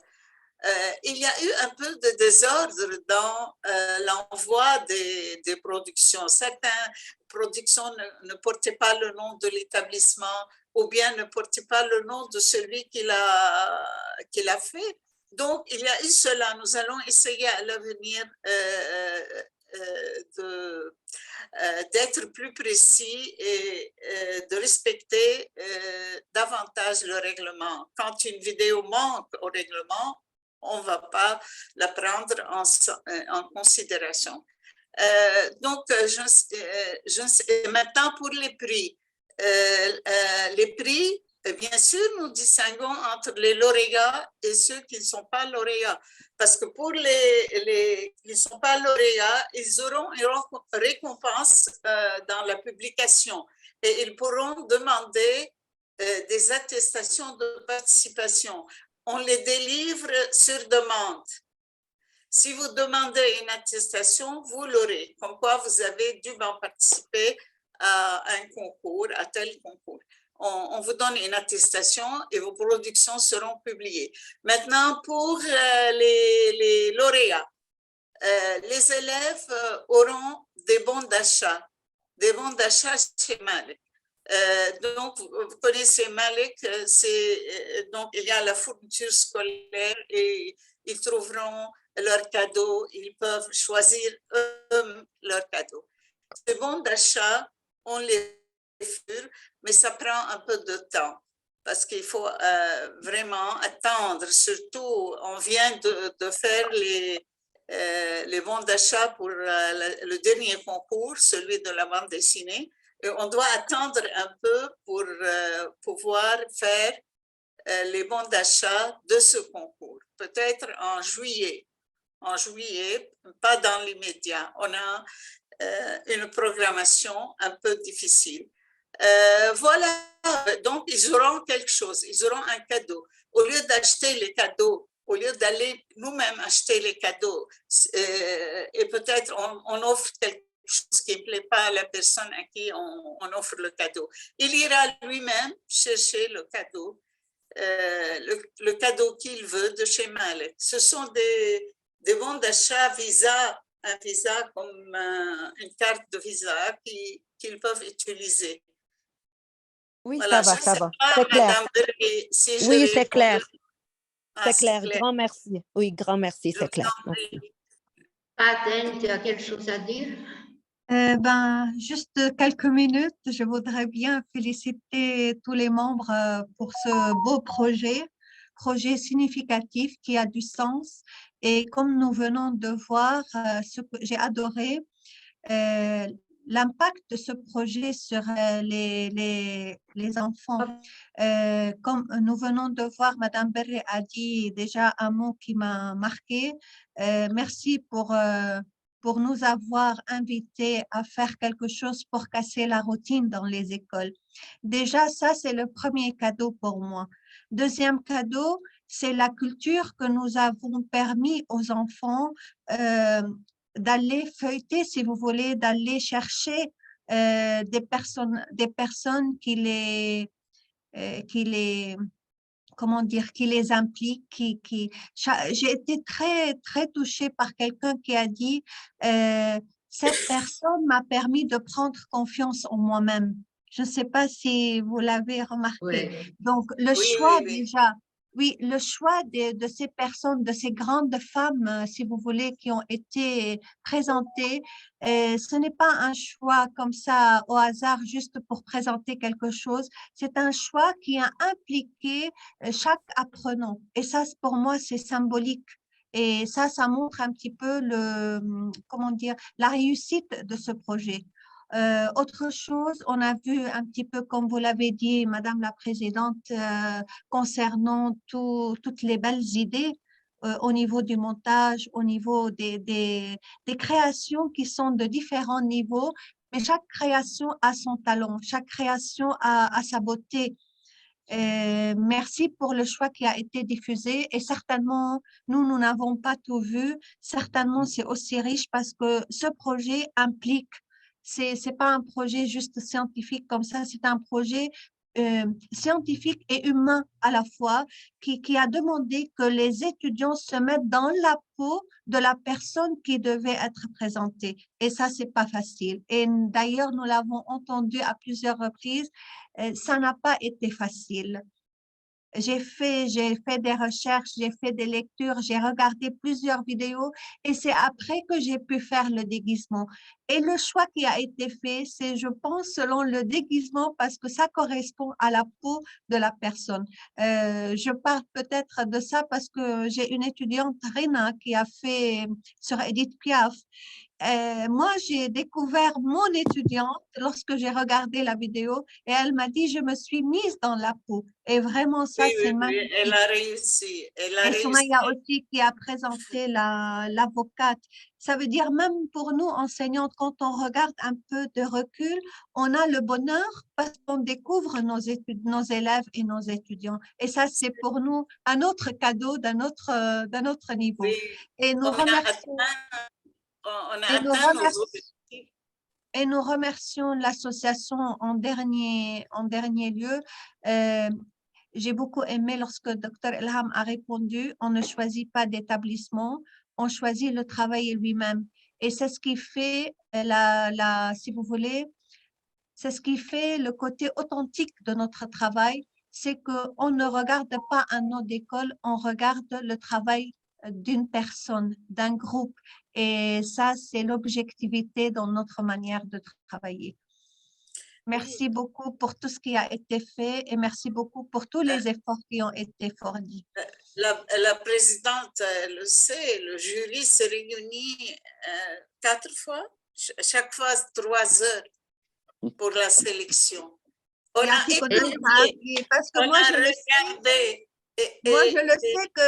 Il y a eu un peu de désordre dans l'envoi des productions. Certaines productions ne portaient pas le nom de l'établissement ou bien ne portaient pas le nom de celui qui l'a fait. Donc, il y a eu cela. Nous allons essayer à l'avenir d'être plus précis et de respecter davantage le règlement. Quand une vidéo manque au règlement, on ne va pas la prendre en considération. Donc, maintenant pour les prix. Les prix, bien sûr, nous distinguons entre les lauréats et ceux qui ne sont pas lauréats. Parce que pour les qui ne sont pas lauréats, ils auront une récompense dans la publication et ils pourront demander des attestations de participation. On les délivre sur demande. Si vous demandez une attestation, vous l'aurez, comme quoi vous avez dûment participé à un concours, à tel concours. On vous donne une attestation et vos productions seront publiées. Maintenant, pour les lauréats, les élèves auront des bons d'achat chez Malik. Donc, vous connaissez Malik, donc il y a la fourniture scolaire et ils trouveront leurs cadeaux, ils peuvent choisir eux leurs cadeaux. Ces bons d'achat on les fait, mais ça prend un peu de temps parce qu'il faut vraiment attendre. Surtout, on vient de faire les bons d'achat pour le dernier concours, celui de la bande dessinée, et on doit attendre un peu pour pouvoir faire les bons d'achat de ce concours, peut-être en juillet. En juillet, pas dans l'immédiat. On a une programmation un peu difficile. Voilà, donc ils auront quelque chose, ils auront un cadeau. Au lieu d'acheter les cadeaux, au lieu d'aller nous-mêmes acheter les cadeaux, et peut-être on offre quelque chose qui ne plaît pas à la personne à qui on offre le cadeau. Il ira lui-même chercher le cadeau, le cadeau qu'il veut de chez Malek. Ce sont des bons d'achat Visa, un visa comme une carte de visa qu'ils peuvent utiliser. Oui, Voilà, ça je ne sais va, pas, c'est clair. Madame Berry, si je Oui, c'est réponds. clair. Ah, C'est c'est clair. clair. Grand merci. Oui, grand merci, c'est clair. Paten, tu as quelque chose à dire? Juste quelques minutes, je voudrais bien féliciter tous les membres pour ce beau projet significatif qui a du sens. Et comme nous venons de voir, ce que j'ai adoré, l'impact de ce projet sur les enfants. Comme nous venons de voir, Madame Berry a dit déjà un mot qui m'a marqué. Merci pour nous avoir invités à faire quelque chose pour casser la routine dans les écoles. Déjà, ça, c'est le premier cadeau pour moi. Deuxième cadeau, c'est la culture que nous avons permis aux enfants d'aller feuilleter, si vous voulez, d'aller chercher des personnes qui les comment dire, qui les implique, j'ai été très, très touchée par quelqu'un qui a dit cette personne m'a permis de prendre confiance en moi-même. Je ne sais pas si vous l'avez remarqué. Oui. Donc, le Oui, choix oui, oui. déjà, oui, le choix de ces personnes, de ces grandes femmes, si vous voulez, qui ont été présentées, ce n'est pas un choix comme ça au hasard juste pour présenter quelque chose. C'est un choix qui a impliqué chaque apprenant. Et ça, pour moi, c'est symbolique. Et ça montre un petit peu comment dire, la réussite de ce projet. Autre chose, on a vu un petit peu, comme vous l'avez dit, Madame la Présidente, concernant toutes les belles idées au niveau du montage, au niveau des créations qui sont de différents niveaux, mais chaque création a son talent, chaque création a sa beauté. Merci pour le choix qui a été diffusé et certainement, nous n'avons pas tout vu. Certainement, c'est aussi riche parce que ce projet implique, c'est pas un projet juste scientifique comme ça, c'est un projet scientifique et humain à la fois qui a demandé que les étudiants se mettent dans la peau de la personne qui devait être présentée. Et ça, c'est pas facile. Et d'ailleurs, nous l'avons entendu à plusieurs reprises, ça n'a pas été facile. J'ai fait des recherches, j'ai fait des lectures, j'ai regardé plusieurs vidéos et c'est après que j'ai pu faire le déguisement. Et le choix qui a été fait, c'est, je pense, selon le déguisement parce que ça correspond à la peau de la personne. Je parle peut-être de ça parce que j'ai une étudiante, Rina, qui a fait sur Edith Piaf. Moi, j'ai découvert mon étudiante lorsque j'ai regardé la vidéo et elle m'a dit, je me suis mise dans la peau. Et vraiment, ça, Oui, c'est oui, oui, magnifique. elle a réussi. Elle a Et réussi. Soumaya aussi qui a présenté l'avocate. Ça veut dire même pour nous, enseignantes, quand on regarde un peu de recul, on a le bonheur parce qu'on découvre nos élèves et nos étudiants. Et ça, c'est pour nous un autre cadeau d'un autre niveau. Oui, Et nous on a remercions. on a Et nous atteint nos remercions. objectifs. Et nous remercions l'association en dernier lieu. J'ai beaucoup aimé lorsque Dr Elham a répondu, on ne choisit pas d'établissement, on choisit le travail lui-même. Et c'est ce qui fait, si vous voulez, c'est ce qui fait le côté authentique de notre travail, c'est qu'on ne regarde pas un nom d'école, on regarde le travail d'une personne, d'un groupe. Et ça, c'est l'objectivité dans notre manière de travailler. Merci beaucoup pour tout ce qui a été fait et merci beaucoup pour tous les efforts qui ont été fournis. La présidente le sait, le jury se réunit 4 fois, chaque fois 3 heures pour la sélection. On a étudié, parce que on moi, a je le regardé. Moi, je le sais que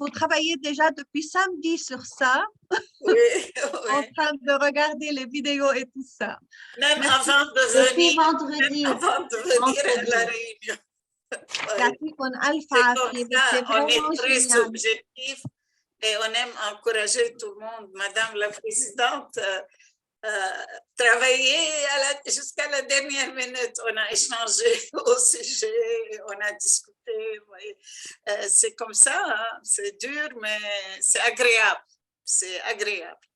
vous travaillez déjà depuis samedi sur ça, en train de regarder les vidéos et tout ça. Même Merci. avant de Depuis venir, vendredi. même avant de venir à la réunion. يعطيكم ألف C'est عافية. comme mais c'est ça, on vraiment est très génial. objectif et on aime encourager tout le monde. Madame la Présidente, travailler jusqu'à la dernière minute. On a échangé au sujet, on a discuté. C'est comme ça, hein. C'est dur, mais c'est agréable. C'est agréable.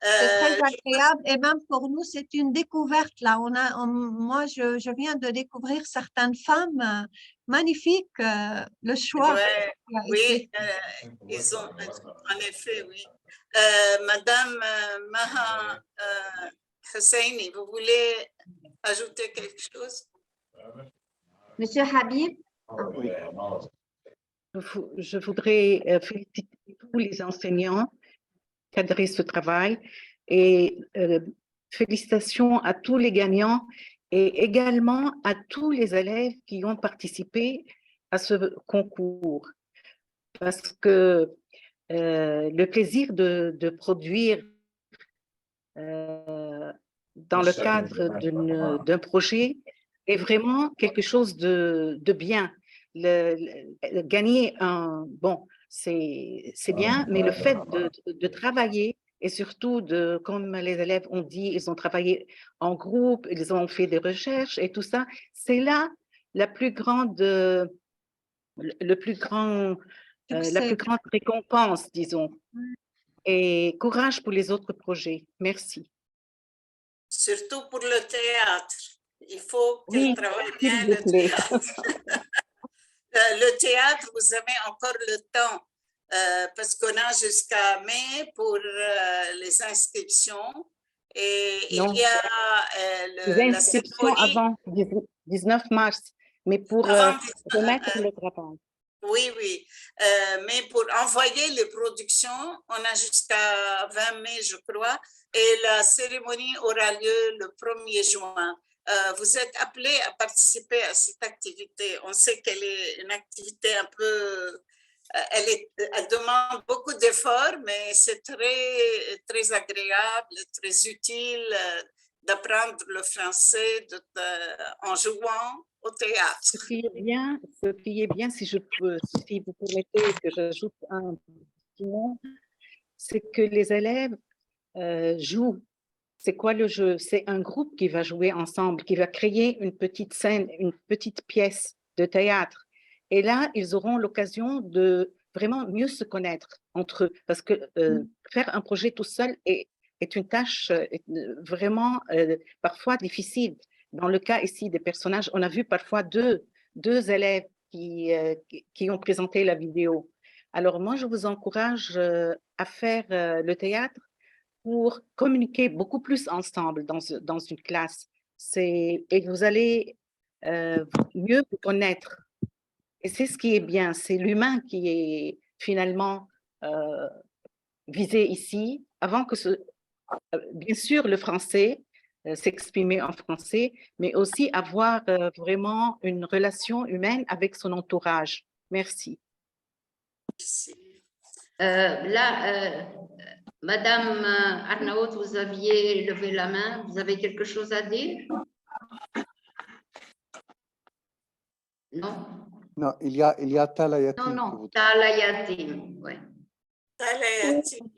C'est très agréable et même pour nous, c'est une découverte. Là. Moi, je viens de découvrir certaines femmes magnifiques, le choix. Ouais, oui, ils ont, en effet, oui. Madame Maha Husseini, vous voulez ajouter quelque chose? Monsieur Habib? Oui. Je voudrais féliciter tous les enseignants qui adressent ce travail et félicitations à tous les gagnants et également à tous les élèves qui ont participé à ce concours. Parce que le plaisir de produire dans le cadre d'un projet est vraiment quelque chose de bien. Gagner bon, c'est bien, mais le fait de travailler et surtout comme les élèves ont dit, ils ont travaillé en groupe, ils ont fait des recherches et tout ça, c'est là la plus grande récompense, disons. Et courage pour les autres projets. Merci. Surtout pour le théâtre. Il faut qu'il travaille bien le théâtre. Le théâtre, vous avez encore le temps parce qu'on a jusqu'à mai pour les inscriptions. Et non. Il y a les inscriptions avant 19 mars, mais pour remettre le travail. Oui, oui. Mais pour envoyer les productions, on a jusqu'à 20 mai, je crois, et la cérémonie aura lieu le 1er juin. Vous êtes appelés à participer à cette activité. On sait qu'elle est une activité un peu... Elle demande beaucoup d'efforts, mais c'est très, très agréable, très utile d'apprendre le français en jouant au théâtre. Ce qui est bien, si vous permettez que j'ajoute un petit mot, c'est que les élèves jouent. C'est quoi le jeu? C'est un groupe qui va jouer ensemble, qui va créer une petite scène, une petite pièce de théâtre. Et là, ils auront l'occasion de vraiment mieux se connaître entre eux. Parce que faire un projet tout seul est une tâche vraiment parfois difficile. Dans le cas ici des personnages, on a vu parfois deux élèves qui ont présenté la vidéo. Alors moi, je vous encourage à faire le théâtre pour communiquer beaucoup plus ensemble dans une classe. Et vous allez mieux vous connaître. Et c'est ce qui est bien, c'est l'humain qui est finalement visé ici, avant que bien sûr le français, s'exprimer en français, mais aussi avoir vraiment une relation humaine avec son entourage. Merci. Madame Arnaout, vous aviez levé la main. Vous avez quelque chose à dire? Non? Non, il y a Tala Yatim. Non, Tala Yatim, oui. Tala Yatim.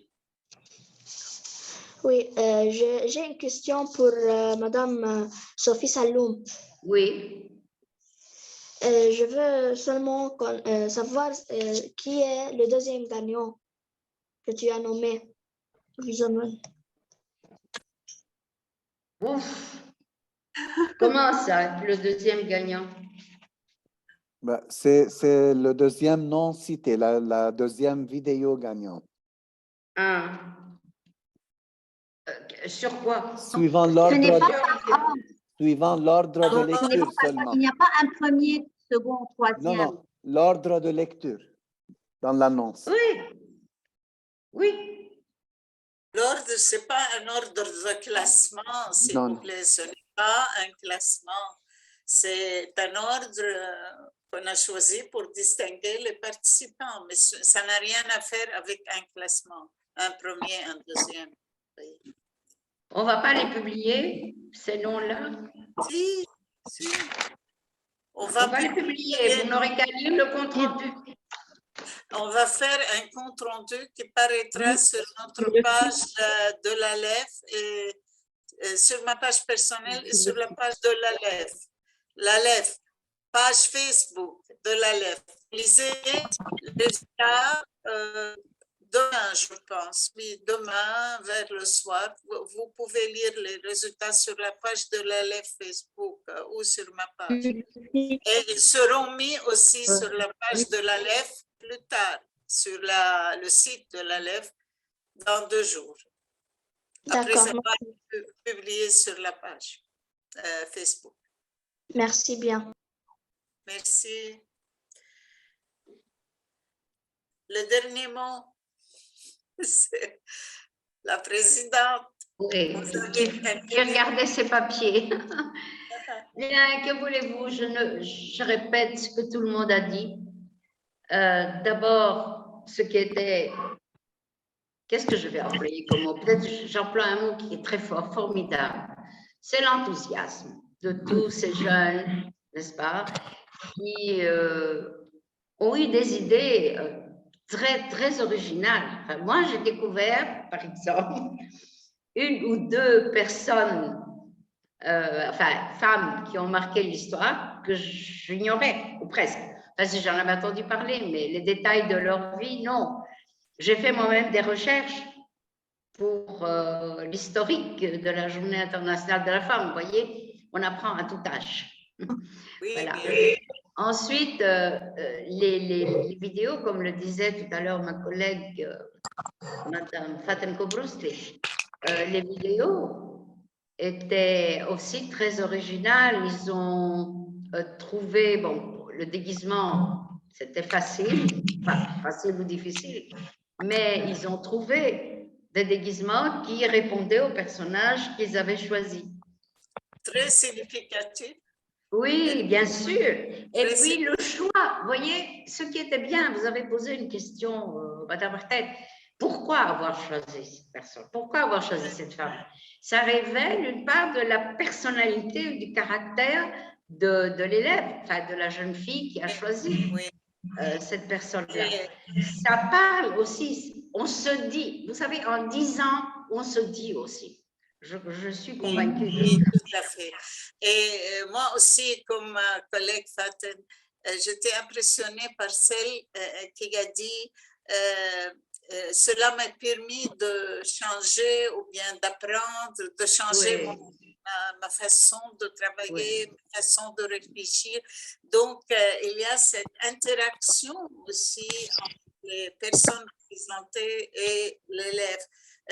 Oui, j'ai une question pour Madame Sophie Saloum. Oui. Je veux seulement savoir qui est le deuxième gagnant que tu as nommé. Ouf. Comment ça, le deuxième gagnant? Ben, c'est le deuxième non cité, la deuxième vidéo gagnante. Ah. Sur quoi? Suivant l'ordre de lecture seulement. Il n'y a pas un premier, second, troisième. Non, l'ordre de lecture dans l'annonce. Oui. L'ordre, ce n'est pas un ordre de classement, s'il vous plaît. Ce n'est pas un classement. C'est un ordre qu'on a choisi pour distinguer les participants, mais ça n'a rien à faire avec un classement, un premier, un deuxième. Oui. On ne va pas les publier, ces noms-là? Si. On va les publier, vous n'aurez qu'à lire le compte rendu. On va faire un compte rendu qui paraîtra sur notre page de l'ALEF et sur ma page personnelle et sur la page de l'ALEF. L'ALEF, page Facebook de l'ALEF. Lisez les résultats demain, je pense. Oui, demain, vers le soir, vous pouvez lire les résultats sur la page de l'ALEF Facebook ou sur ma page. Et ils seront mis aussi sur la page de l'ALEF plus tard, sur le site de l'ALEF dans 2 jours. Après, ça va être publié sur la page Facebook. Merci bien. Merci. Le dernier mot, c'est la présidente. Oui, qui regardait ses papiers. Bien, que voulez-vous? Je répète ce que tout le monde a dit. D'abord, ce qui était... Qu'est-ce que je vais employer comme mot? Peut-être j'emploie un mot qui est très fort, formidable. C'est l'enthousiasme de tous ces jeunes, n'est-ce pas, qui ont eu des idées très, très originales. Enfin, moi, j'ai découvert, par exemple, 1 ou 2 personnes, femmes qui ont marqué l'histoire que j'ignorais, ou presque. Enfin, si j'en avais entendu parler, mais les détails de leur vie, non. J'ai fait moi-même des recherches pour l'historique de la Journée internationale de la femme. Vous voyez, on apprend à tout âge. Oui, voilà. bien. Ensuite, les vidéos, comme le disait tout à l'heure ma collègue, Madame Fatem Kobrousli, les vidéos étaient aussi très originales. Ils ont trouvé, bon, le déguisement, c'était facile, enfin, facile ou difficile, mais ils ont trouvé des déguisements qui répondaient aux personnages qu'ils avaient choisis. Très significatif. Oui, bien sûr. Et puis le choix, vous voyez, ce qui était bien, vous avez posé une question, Madame Arthet, pourquoi avoir choisi cette personne? Pourquoi avoir choisi cette femme? Ça révèle une part de la personnalité, du caractère de l'élève, enfin de la jeune fille qui a choisi cette personne-là. Ça parle aussi, on se dit, vous savez, en 10 ans, on se dit aussi. Je suis convaincue. Oui, tout à fait. Et moi aussi, comme ma collègue Faten, j'étais impressionnée par celle qui a dit cela m'a permis de changer ou bien d'apprendre, de changer ma façon de travailler, ma façon de réfléchir. Donc, il y a cette interaction aussi entre les personnes présentées et l'élève.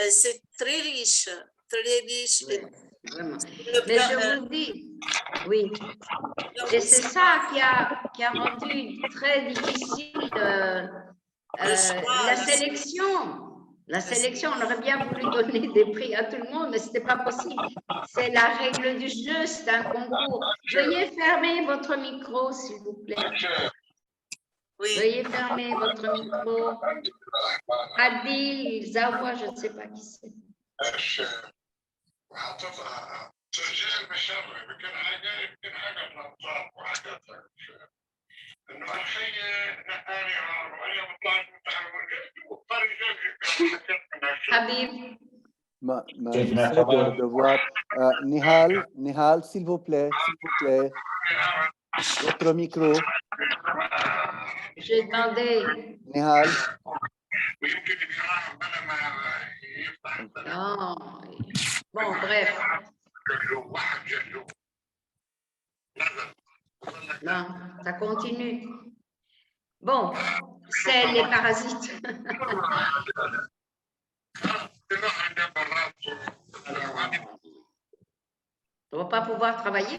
C'est très riche. Très riche. Vraiment. Mais je vous dis, oui, et c'est ça qui a rendu très difficile la sélection. La sélection, on aurait bien voulu donner des prix à tout le monde, mais ce n'était pas possible. C'est la règle du jeu, c'est un concours. Veuillez fermer votre micro, s'il vous plaît. Oui. Veuillez fermer votre micro. Adil, Zawa, je ne sais pas qui c'est. تسجيل بشري يمكن حاجه نطاق وحاجات انه الحي نقاني على مطلع Habib. J'essaie de voir. Nihal, s'il vous plaît, votre micro. J'ai demandé. Nihal. Non. Bon, bref. Non, ça continue. Bon, c'est les parasites. On ne va pas pouvoir travailler.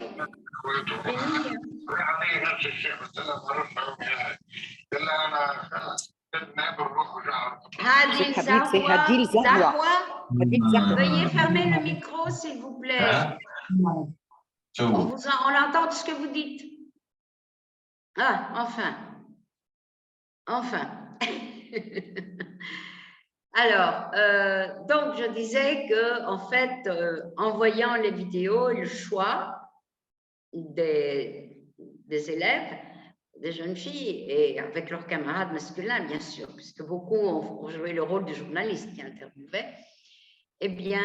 Hadil Zahwa, veuillez fermer le micro, s'il vous plaît. On entend tout ce que vous dites. Ah, enfin. Enfin. Alors, donc je disais que, en fait, en voyant les vidéos, le choix des élèves, des jeunes filles, et avec leurs camarades masculins, bien sûr, puisque beaucoup ont joué le rôle du journaliste qui interviewait, eh bien,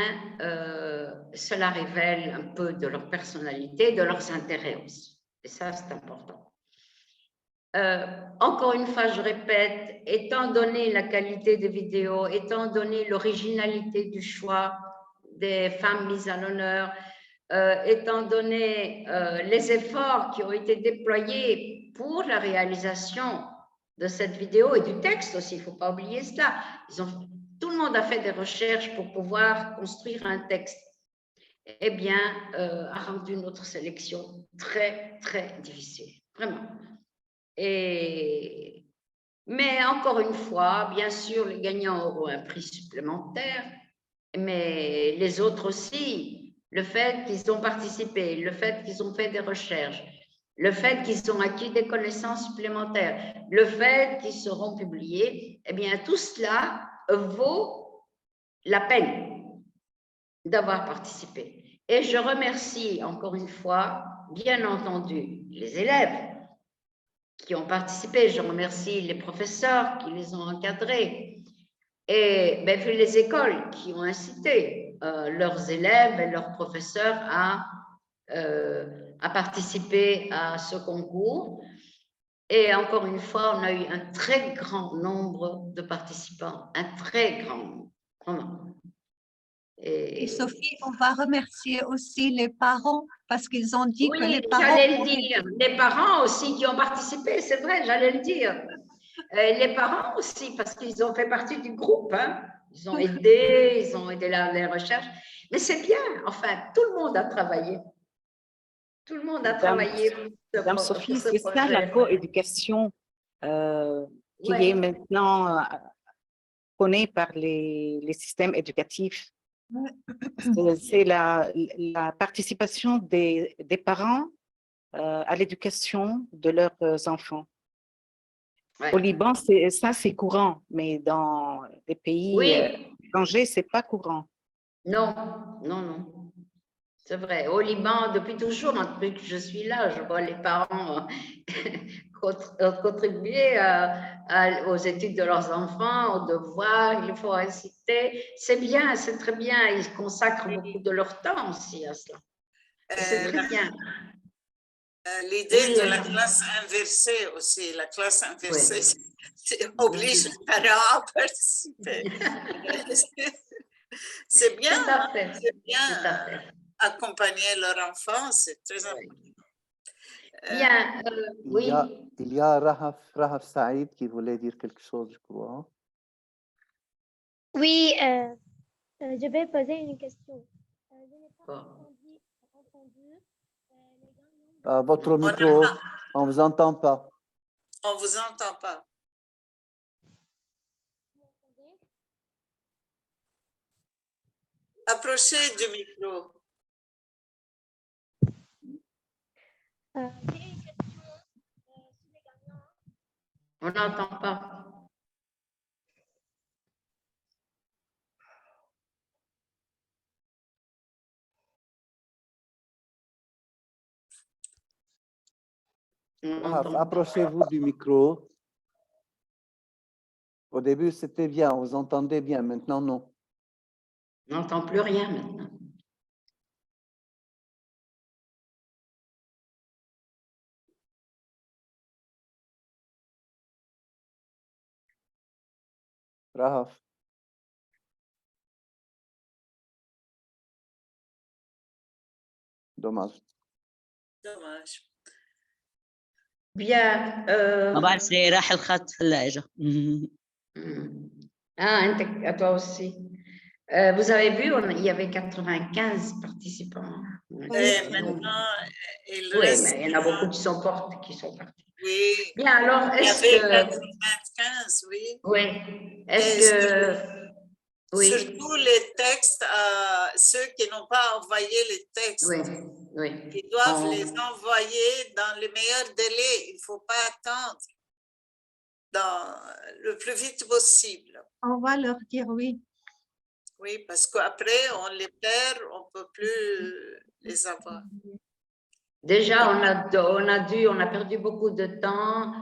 cela révèle un peu de leur personnalité, de leurs intérêts aussi. Et ça, c'est important. Encore une fois, je répète, étant donné la qualité des vidéos, étant donné l'originalité du choix des femmes mises à l'honneur, étant donné les efforts qui ont été déployés pour la réalisation de cette vidéo et du texte aussi, il ne faut pas oublier cela. Tout le monde a fait des recherches pour pouvoir construire un texte. Eh bien, a rendu notre sélection très, très difficile, vraiment. Mais encore une fois, bien sûr, les gagnants auront un prix supplémentaire, mais les autres aussi, le fait qu'ils ont participé, le fait qu'ils ont fait des recherches, le fait qu'ils ont acquis des connaissances supplémentaires, le fait qu'ils seront publiés, eh bien, tout cela vaut la peine d'avoir participé. Et je remercie encore une fois, bien entendu, les élèves qui ont participé. Je remercie les professeurs qui les ont encadrés et puis les écoles qui ont incité leurs élèves et leurs professeurs à participer à ce concours. Et encore une fois, on a eu un très grand nombre de participants, un très grand nombre, vraiment. Et Sophie, on va remercier aussi les parents parce qu'ils ont dit que les parents… J'allais le dire. Les parents aussi qui ont participé, c'est vrai, j'allais le dire. Les parents aussi, parce qu'ils ont fait partie du groupe. Hein. Ils ont aidé les recherches. Mais c'est bien, enfin, tout le monde a travaillé. Tout le monde a travaillé. Madame Sophie, c'est ça la coéducation qui est maintenant connue par les systèmes éducatifs. C'est la participation des parents à l'éducation de leurs enfants. Ouais. Au Liban, c'est courant, mais dans les pays étrangers, ce n'est pas courant. Non, non, non. C'est vrai. Au Liban, depuis toujours, depuis que je suis là, je vois les parents contribuer aux études de leurs enfants, aux devoirs, il faut inciter. C'est bien, c'est très bien. Ils consacrent beaucoup de leur temps aussi à cela. C'est très bien. L'idée de la classe inversée aussi, la classe inversée oblige les parents à participer. C'est bien, c'est bien. Accompagner leur enfant, c'est très important. Bien, oui. Il y a Rahaf Saïd qui voulait dire quelque chose, je crois. Oui, je vais poser une question. Je n'ai pas entendu votre micro, on ne vous entend pas. On ne vous entend pas. Approchez du micro. On n'entend pas. Approchez-vous du micro. Au début, c'était bien, on vous entendait bien, maintenant non. On n'entend plus rien maintenant. Rahaf. Dommage. Dommage. Bien. ما بعرف ليه راح الخط هلا اجى. À toi aussi. Vous avez vu, il y avait 95 participants. Et maintenant, il Oui, reste. mais il y en a beaucoup qui sont partis. Oui. Bien, alors, Il y est-ce avait que... 95, oui. Oui. Est-ce que... Oui. Surtout les textes, ceux qui n'ont pas envoyé les textes. Oui, oui. Ils doivent les envoyer dans les meilleurs délais. Il ne faut pas attendre. Le plus vite possible. On va leur dire oui. Oui, parce qu'après, on les perd, on ne peut plus les avoir. Déjà, on a perdu beaucoup de temps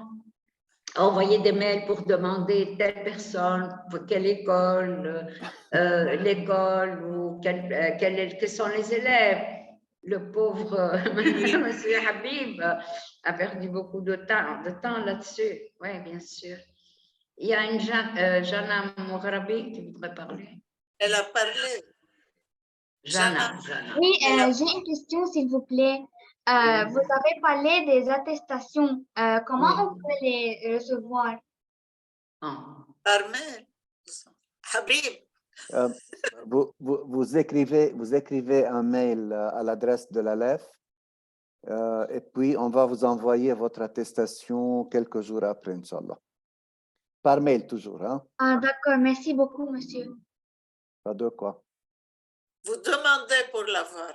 à envoyer des mails pour demander telle personne, pour quelle école, l'école, ou quels sont les élèves. Le pauvre monsieur Habib a perdu beaucoup de temps là-dessus. Oui, bien sûr. Il y a une Jana Moghrabi qui voudrait parler. Elle a parlé. Jana. Oui, j'ai une question, s'il vous plaît. Vous avez parlé des attestations. Comment on peut les recevoir? Par mail. Habib. Vous écrivez un mail à l'adresse de l'ALEF et puis on va vous envoyer votre attestation quelques jours après, Inch'Allah. Par mail toujours. Hein? Ah, d'accord, merci beaucoup, monsieur. Pas de quoi. Vous demandez pour l'avoir.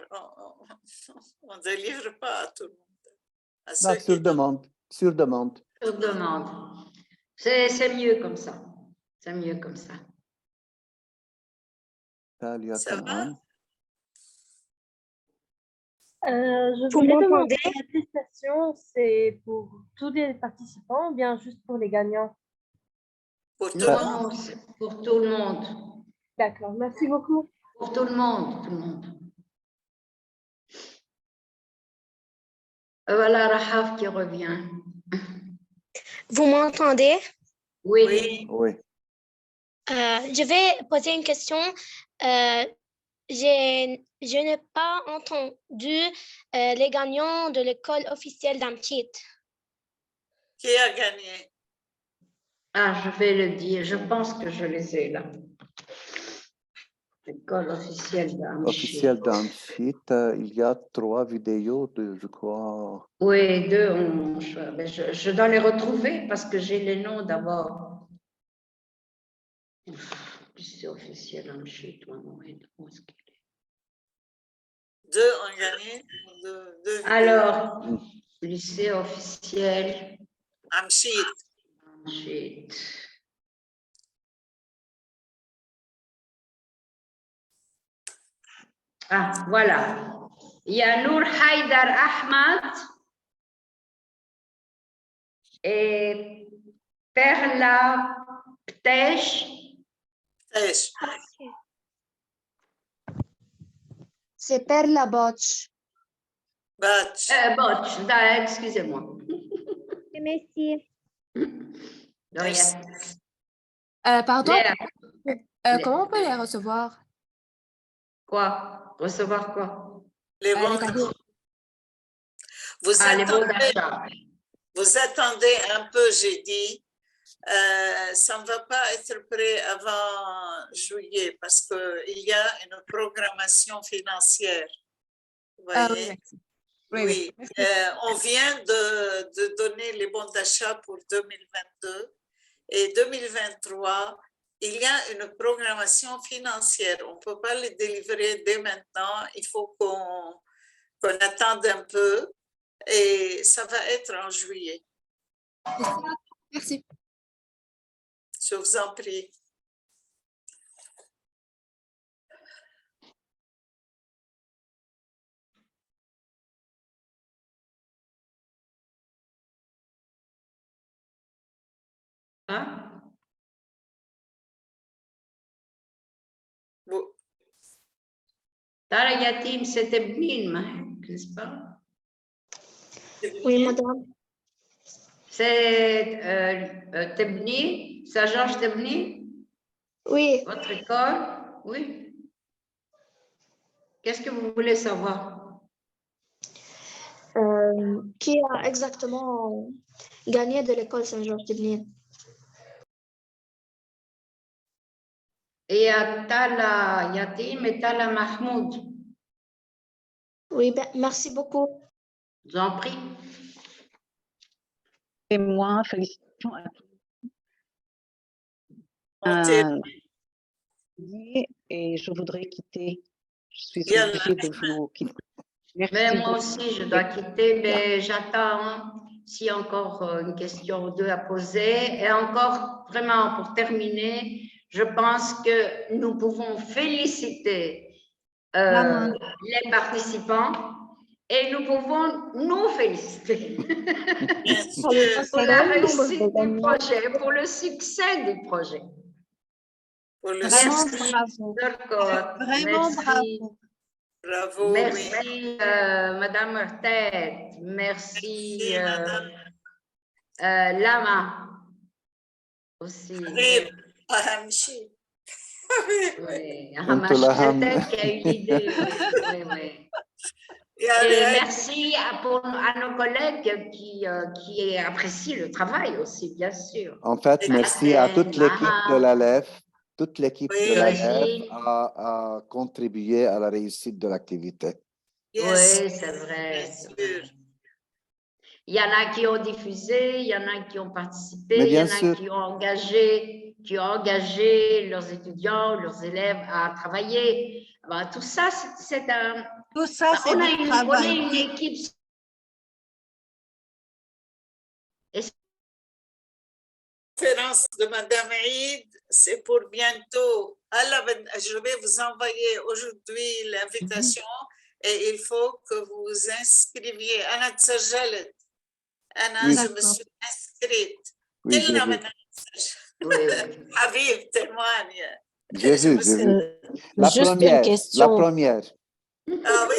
On ne délivre pas à tout le monde. Non, sur demande. Sur demande. Sur demande. C'est mieux comme ça. C'est mieux comme ça. Ça va? Je voulais demander, l'attestation, c'est pour tous les participants ou bien juste pour les gagnants? Pour tout le monde. Pour tout le monde. D'accord, merci beaucoup. Pour tout le monde, tout le monde. Voilà Rahaf qui revient. Vous m'entendez? Oui. Oui. Je vais poser une question. Je n'ai pas entendu les gagnants de l'école officielle d'Amchit. Qui a gagné? Ah, je vais le dire. Je pense que je les ai là. L'école officielle d'Amchit. Officielle d'Amchit, il y a 3 vidéos, je crois. Oui, 2. Je dois les retrouver parce que j'ai les noms d'abord. C'est officiel d'Amchit. Où est-ce qu'il est? 2 ont gagné. 2 Alors, lycée officiel. Amchit. Amchit. Ah, voilà. Il y a Nour Haïdar Ahmad et Perla Ptesh. C'est Perla Botch. Botch. Botch, excusez-moi. Merci. De rien. Pardon? Comment on peut les recevoir? Quoi? Recevoir quoi? Les bons cadeaux. Les bons d'achat. Vous attendez un peu, j'ai dit. Ça ne va pas être prêt avant juillet parce qu'il y a une programmation financière. Vous voyez? Oui. On vient de donner les bons d'achat pour 2022 et 2023. Il y a une programmation financière. On ne peut pas les délivrer dès maintenant. Il faut qu'on attende un peu et ça va être en juillet. Merci. Je vous en prie. Hein? Tara Yatim, c'était Bnin, n'est-ce pas? Oui, madame. C'est Tebni, Saint-Georges Tebni? Oui. Votre école? Oui. Qu'est-ce que vous voulez savoir? Qui a exactement gagné de l'école Saint-Georges de Bnin? Et à Tala Yatim et Tala Mahmoud. Oui, ben, merci beaucoup. J'en prie. Et moi, félicitations à tous. Et je voudrais quitter. Je suis obligée de vous quitter. Merci Mais moi beaucoup. aussi, je dois quitter, mais j'attends s'il y a encore une question ou deux à poser. Et encore, vraiment, pour terminer, je pense que nous pouvons féliciter les participants et nous pouvons nous féliciter pour la réussite du projet, pour le succès du projet. Vraiment bravo. D'accord. Vraiment Merci. bravo. Bravo. Merci, Madame Heurtet. Merci, Lama aussi. Habib, أهم شيء. Oui, أنتوا الأهم. Heurtet qui a eu l'idée. Oui, oui. Et merci à nos collègues qui apprécient le travail aussi, bien sûr. En fait, merci à toute l'équipe de l'ALEF. Toute l'équipe de l'ALEF a contribué à la réussite de l'activité. Oui, c'est vrai. Il y en a qui ont diffusé, il y en a qui ont participé, il y en a qui ont engagé leurs étudiants, leurs élèves à travailler. Ben, tout ça, c'est un... Tout ça, c'est du travail. On est une équipe. Conférence de Madame Eid, c'est pour bientôt. Alors, je vais vous envoyer aujourd'hui l'invitation et il faut que vous vous inscriviez. أنا تسجلت. أنا je me suis inscrite. Oui, j'ai vu. Habib témoigne. J'ai vu. La première. Ah oui.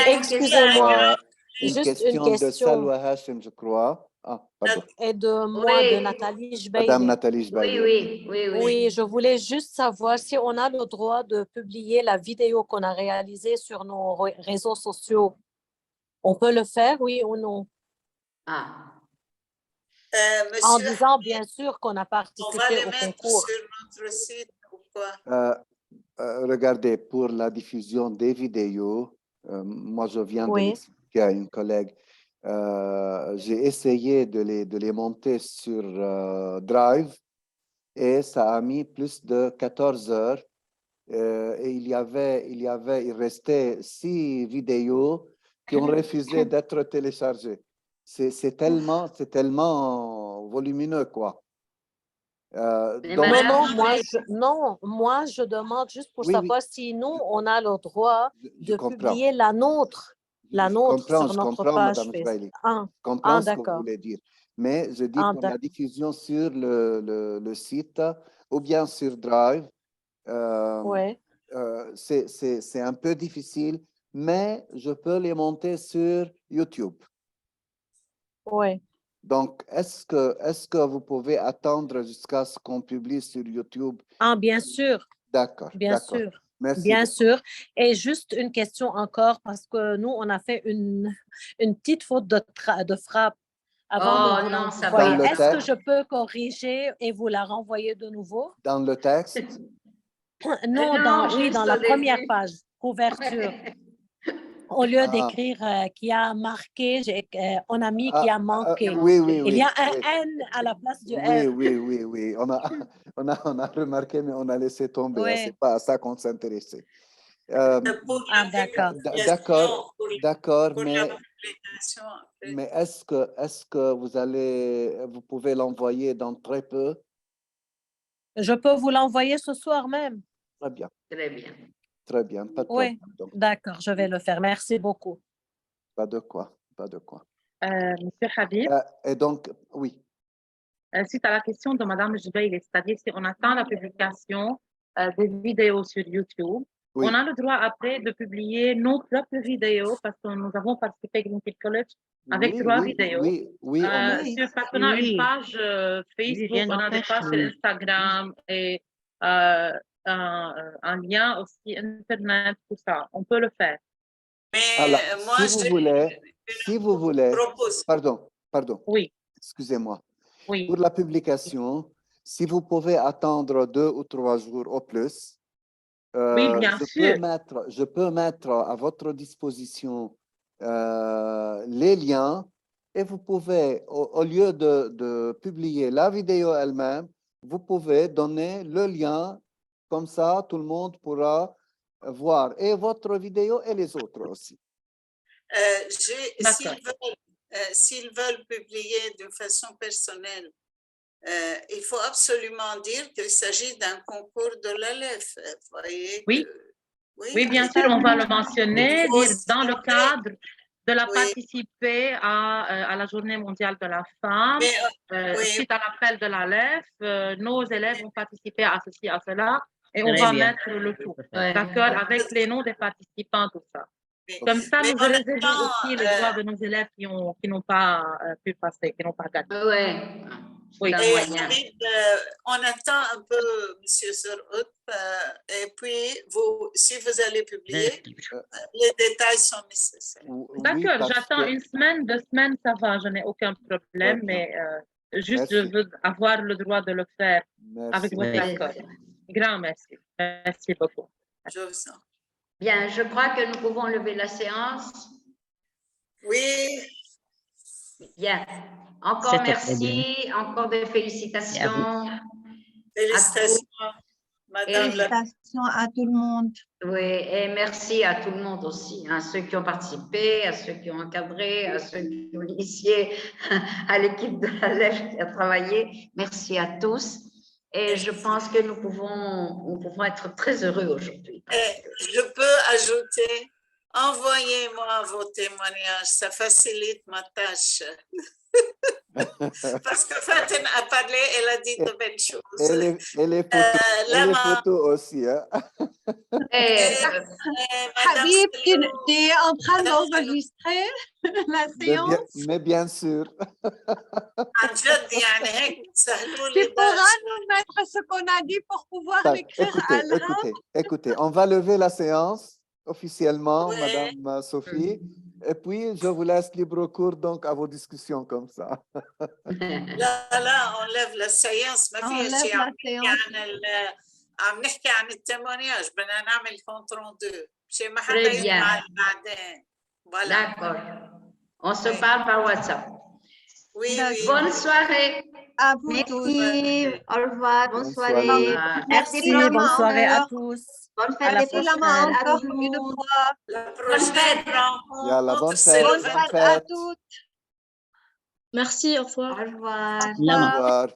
Excusez-moi. Une Juste question une de question. Salwa Hachem, je crois. Ah, pardon. Et de moi, de Nathalie Jbeili. Madame Nathalie Jbeili. Oui, je voulais juste savoir si on a le droit de publier la vidéo qu'on a réalisée sur nos réseaux sociaux. On peut le faire, oui ou non? En disant bien sûr qu'on a participé au concours. Sur notre site ou quoi? Regardez, pour la diffusion des vidéos, moi je viens de l'expliquer à une collègue. J'ai essayé de les monter sur Drive et ça a mis plus de 14 heures. Et il restait 6 vidéos qui ont refusé d'être téléchargées. C'est tellement volumineux, quoi. Moi, je demande juste pour savoir si nous, on a le droit de publier la nôtre sur notre page Facebook. Je comprends ce que vous voulez dire. Mais je dis pour la diffusion sur le site ou bien sur Drive, c'est un peu difficile, mais je peux les monter sur YouTube. Oui. Donc, est-ce que vous pouvez attendre jusqu'à ce qu'on publie sur YouTube? Ah, bien sûr. D'accord. Bien sûr. Merci bien beaucoup. sûr. Et juste une question encore, parce que nous, on a fait une petite faute de frappe avant de vous l'envoyer. Est-ce que je peux corriger et vous la renvoyer de nouveau? Dans le texte? Non, dans la première page, couverture. Au lieu d'écrire qui a marqué, on a mis qui a manqué. Il y a un N à la place du R. Oui. On a remarqué, mais on a laissé tomber. C'est pas à ça qu'on s'intéressait. D'accord, mais est-ce que vous pouvez l'envoyer dans très peu? Je peux vous l'envoyer ce soir même. Très bien. Très bien. Pas de problème. D'accord, je vais le faire. Merci beaucoup. Pas de quoi. Monsieur Habib. Et donc, oui. Suite à la question de Madame Jbeili, c'est-à-dire si on attend la publication des vidéos sur YouTube, on a le droit après de publier nos propres vidéos parce que nous avons participé à Greenfield College avec 3 vidéos. Oui, parce qu'on a une page Facebook, on a des pages sur Instagram et un lien aussi Internet, tout ça. On peut le faire. Mais alors, moi, si vous voulez, pardon. Oui. Excusez-moi. Oui. Pour la publication, si vous pouvez attendre 2 ou 3 jours au plus, Oui, bien sûr. je peux mettre à votre disposition les liens et vous pouvez, au lieu de publier la vidéo elle-même, vous pouvez donner le lien, comme ça tout le monde pourra voir et votre vidéo et les autres aussi. S'ils veulent publier d'une façon personnelle, il faut absolument dire qu'il s'agit d'un concours de l'ALEF. Oui. Oui, bien sûr, on va le mentionner, dire dans le cadre de la participer à la Journée mondiale de la femme. Suite à l'appel de l'ALEF, nos élèves ont participé à ceci, à cela, et on va mettre le tout, d'accord, avec les noms des participants, tout ça. Comme ça, nous réservons aussi les droits de nos élèves qui n'ont pas pu passer, qui n'ont pas gagné. Oui. Et on attend un peu, M. Zerhout, et puis si vous allez publier, les détails sont nécessaires. D'accord, j'attends une semaine, 2 semaines, ça va, je n'ai aucun problème, mais juste je veux avoir le droit de le faire avec votre accord. Grand merci. Merci beaucoup. Je vous en. Bien, je crois que nous pouvons lever la séance. Oui. Bien. Encore merci, encore des félicitations. Félicitations, Madame. Félicitations à tout le monde. Oui, et merci à tout le monde aussi, à ceux qui ont participé, à ceux qui ont encadré, à ceux qui ont initié, à l'équipe de l'ALEF qui a travaillé. Merci à tous. Et je pense que nous pouvons être très heureux aujourd'hui. Je peux ajouter, envoyez-moi vos témoignages, ça facilite ma tâche. Parce que Fatin a parlé, elle a dit de belles choses. Et les photos aussi. Hein? Habib, tu es en train d'enregistrer la séance? Mais bien sûr. Tu pourras nous mettre ce qu'on a dit pour pouvoir l'écrire à l'heure. Écoutez, on va lever la séance officiellement, Madame Sophie. Et puis, je vous laisse libre cours donc à vos discussions comme ça. Là, on lève la séance. ما في شيء عم نحكي عن التمونياج بدنا نعمل compte rendu. شيء ما حدا يسمع بعدين. D'accord. On se parle par WhatsApp. Oui. Bonne soirée. À vous tous. Au revoir. Bonne soirée. Merci. Bonne soirée à tous. Bonne fête des professeurs. Encore une fois. Bonne fête. Yalla, bonne fête. Bonne fête à toutes. Merci, au revoir. Au revoir. Au revoir.